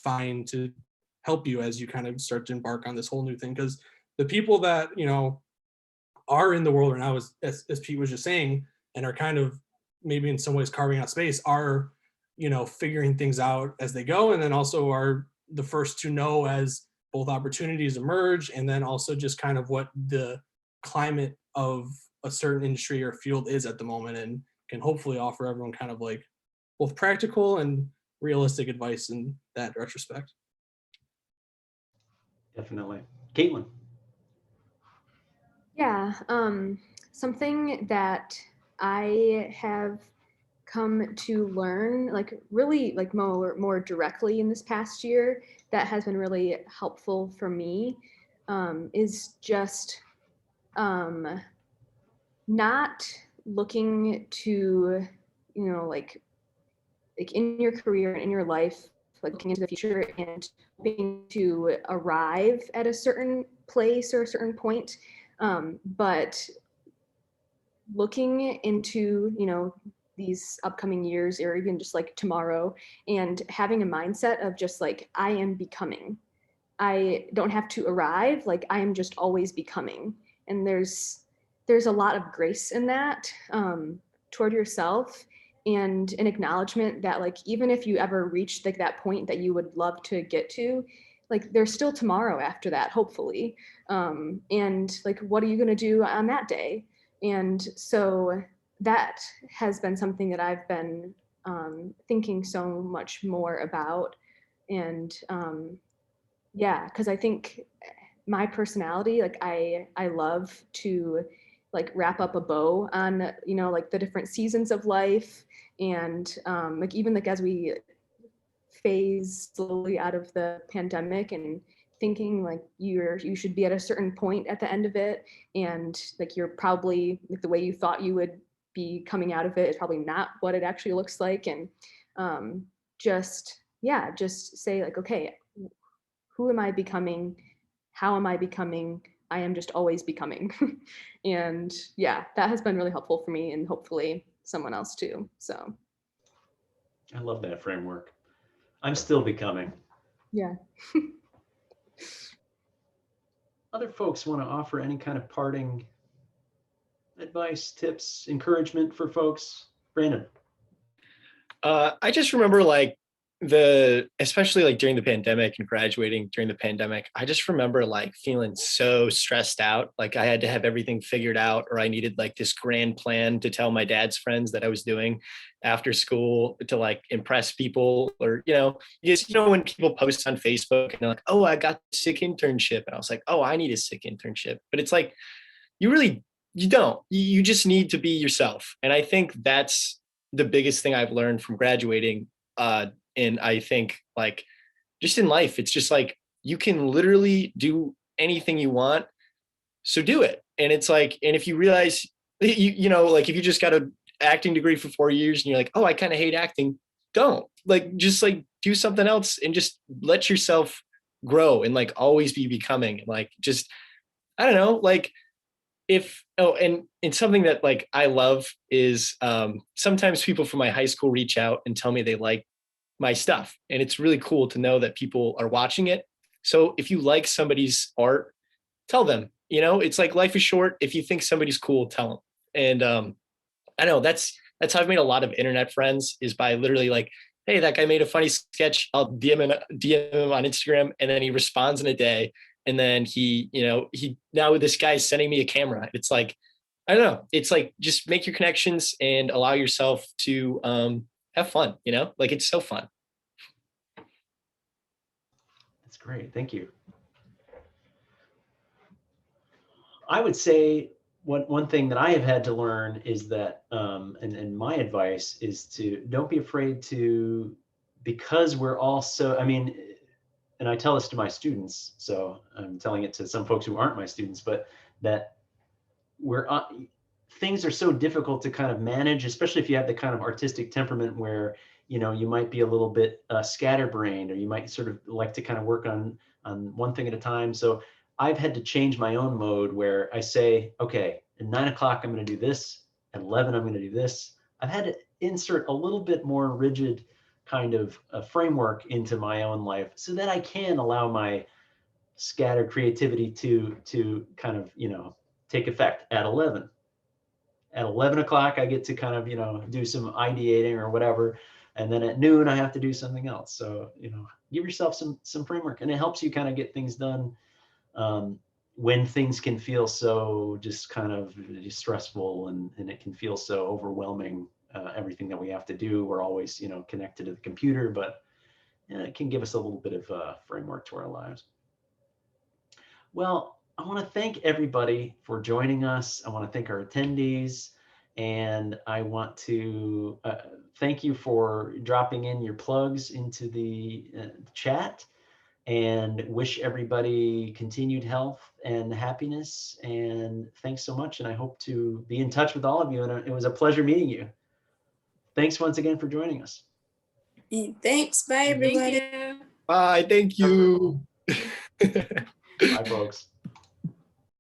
find to help you as you kind of start to embark on this whole new thing. Because the people that, you know, are in the world right now, as Pete was just saying, and are kind of maybe in some ways carving out space, are, you know, figuring things out as they go, and then also are the first to know as both opportunities emerge, and then also just kind of what the climate of a certain industry or field is at the moment, and can hopefully offer everyone kind of like both practical and realistic advice in that retrospect. Definitely. Kaitlyn. Yeah, something that I have come to learn like really like more directly in this past year that has been really helpful for me is just not looking to, like in your career and in your life, like looking into the future and hoping to arrive at a certain place or a certain point, but looking into, these upcoming years or even just like tomorrow and having a mindset of just like, I am becoming. I don't have to arrive, like I am just always becoming. And there's a lot of grace in that toward yourself, and an acknowledgement that like even if you ever reach like that point that you would love to get to, like there's still tomorrow after that, hopefully. And like what are you going to do on that day? And so that has been something that I've been thinking so much more about. And yeah, because I think my personality, like I love to like wrap up a bow on, like the different seasons of life. And like even like as we phase slowly out of the pandemic, and thinking like you should be at a certain point at the end of it, and like you're probably like the way you thought you would be coming out of it is probably not what it actually looks like. And just say like, okay, who am I becoming? How am I becoming? I am just always becoming. And yeah, that has been really helpful for me, and hopefully someone else too. So I love that framework. I'm still becoming. yeah. Other folks want to offer any kind of parting advice, tips, encouragement for folks? Brandon. I just remember like especially like during the pandemic and graduating during the pandemic, I just remember like feeling so stressed out. Like I had to have everything figured out, or I needed like this grand plan to tell my dad's friends that I was doing after school to like impress people, or, when people post on Facebook and they're like, oh, I got a sick internship. And I was like, oh, I need a sick internship. But it's like, you don't, you just need to be yourself. And I think that's the biggest thing I've learned from graduating. And I think like just in life, it's just like you can literally do anything you want. So do it. And it's like, and if you realize, like if you just got an acting degree for 4 years and you're like, oh, I kind of hate acting, don't just like do something else and just let yourself grow and like always be becoming. Like just, I don't know, like and something that like I love is sometimes people from my high school reach out and tell me they like my stuff. And it's really cool to know that people are watching it. So if you like somebody's art, tell them, it's like life is short. If you think somebody's cool, tell them. And I know that's how I've made a lot of internet friends, is by literally like, hey, that guy made a funny sketch. I'll DM him on Instagram, and then he responds in a day. And then now this guy's sending me a camera. It's like, I don't know. It's like, just make your connections and allow yourself to have fun, like it's so fun. That's great. Thank you. I would say one thing that I have had to learn is that, and my advice is to don't be afraid to, because we're all so, and I tell this to my students, so I'm telling it to some folks who aren't my students, but that things are so difficult to kind of manage, especially if you have the kind of artistic temperament where, you might be a little bit scatterbrained, or you might sort of like to kind of work on one thing at a time. So I've had to change my own mode where I say, okay, at 9 o'clock, I'm going to do this. At 11, I'm going to do this. I've had to insert a little bit more rigid kind of a framework into my own life so that I can allow my scattered creativity to kind of, take effect at 11. At 11 o'clock, I get to kind of, do some ideating or whatever. And then at noon, I have to do something else. So, give yourself some framework, and it helps you kind of get things done when things can feel so just kind of stressful, and it can feel so overwhelming. Everything that we have to do, we're always, connected to the computer, but it can give us a little bit of a framework to our lives. Well, I want to thank everybody for joining us. I want to thank our attendees, And I want to thank you for dropping in your plugs into the chat, and wish everybody continued health and happiness. And thanks so much. And I hope to be in touch with all of you. And it was a pleasure meeting you. Thanks once again for joining us. And thanks. Bye, everybody. Thank you. Bye. Thank you. Bye, folks.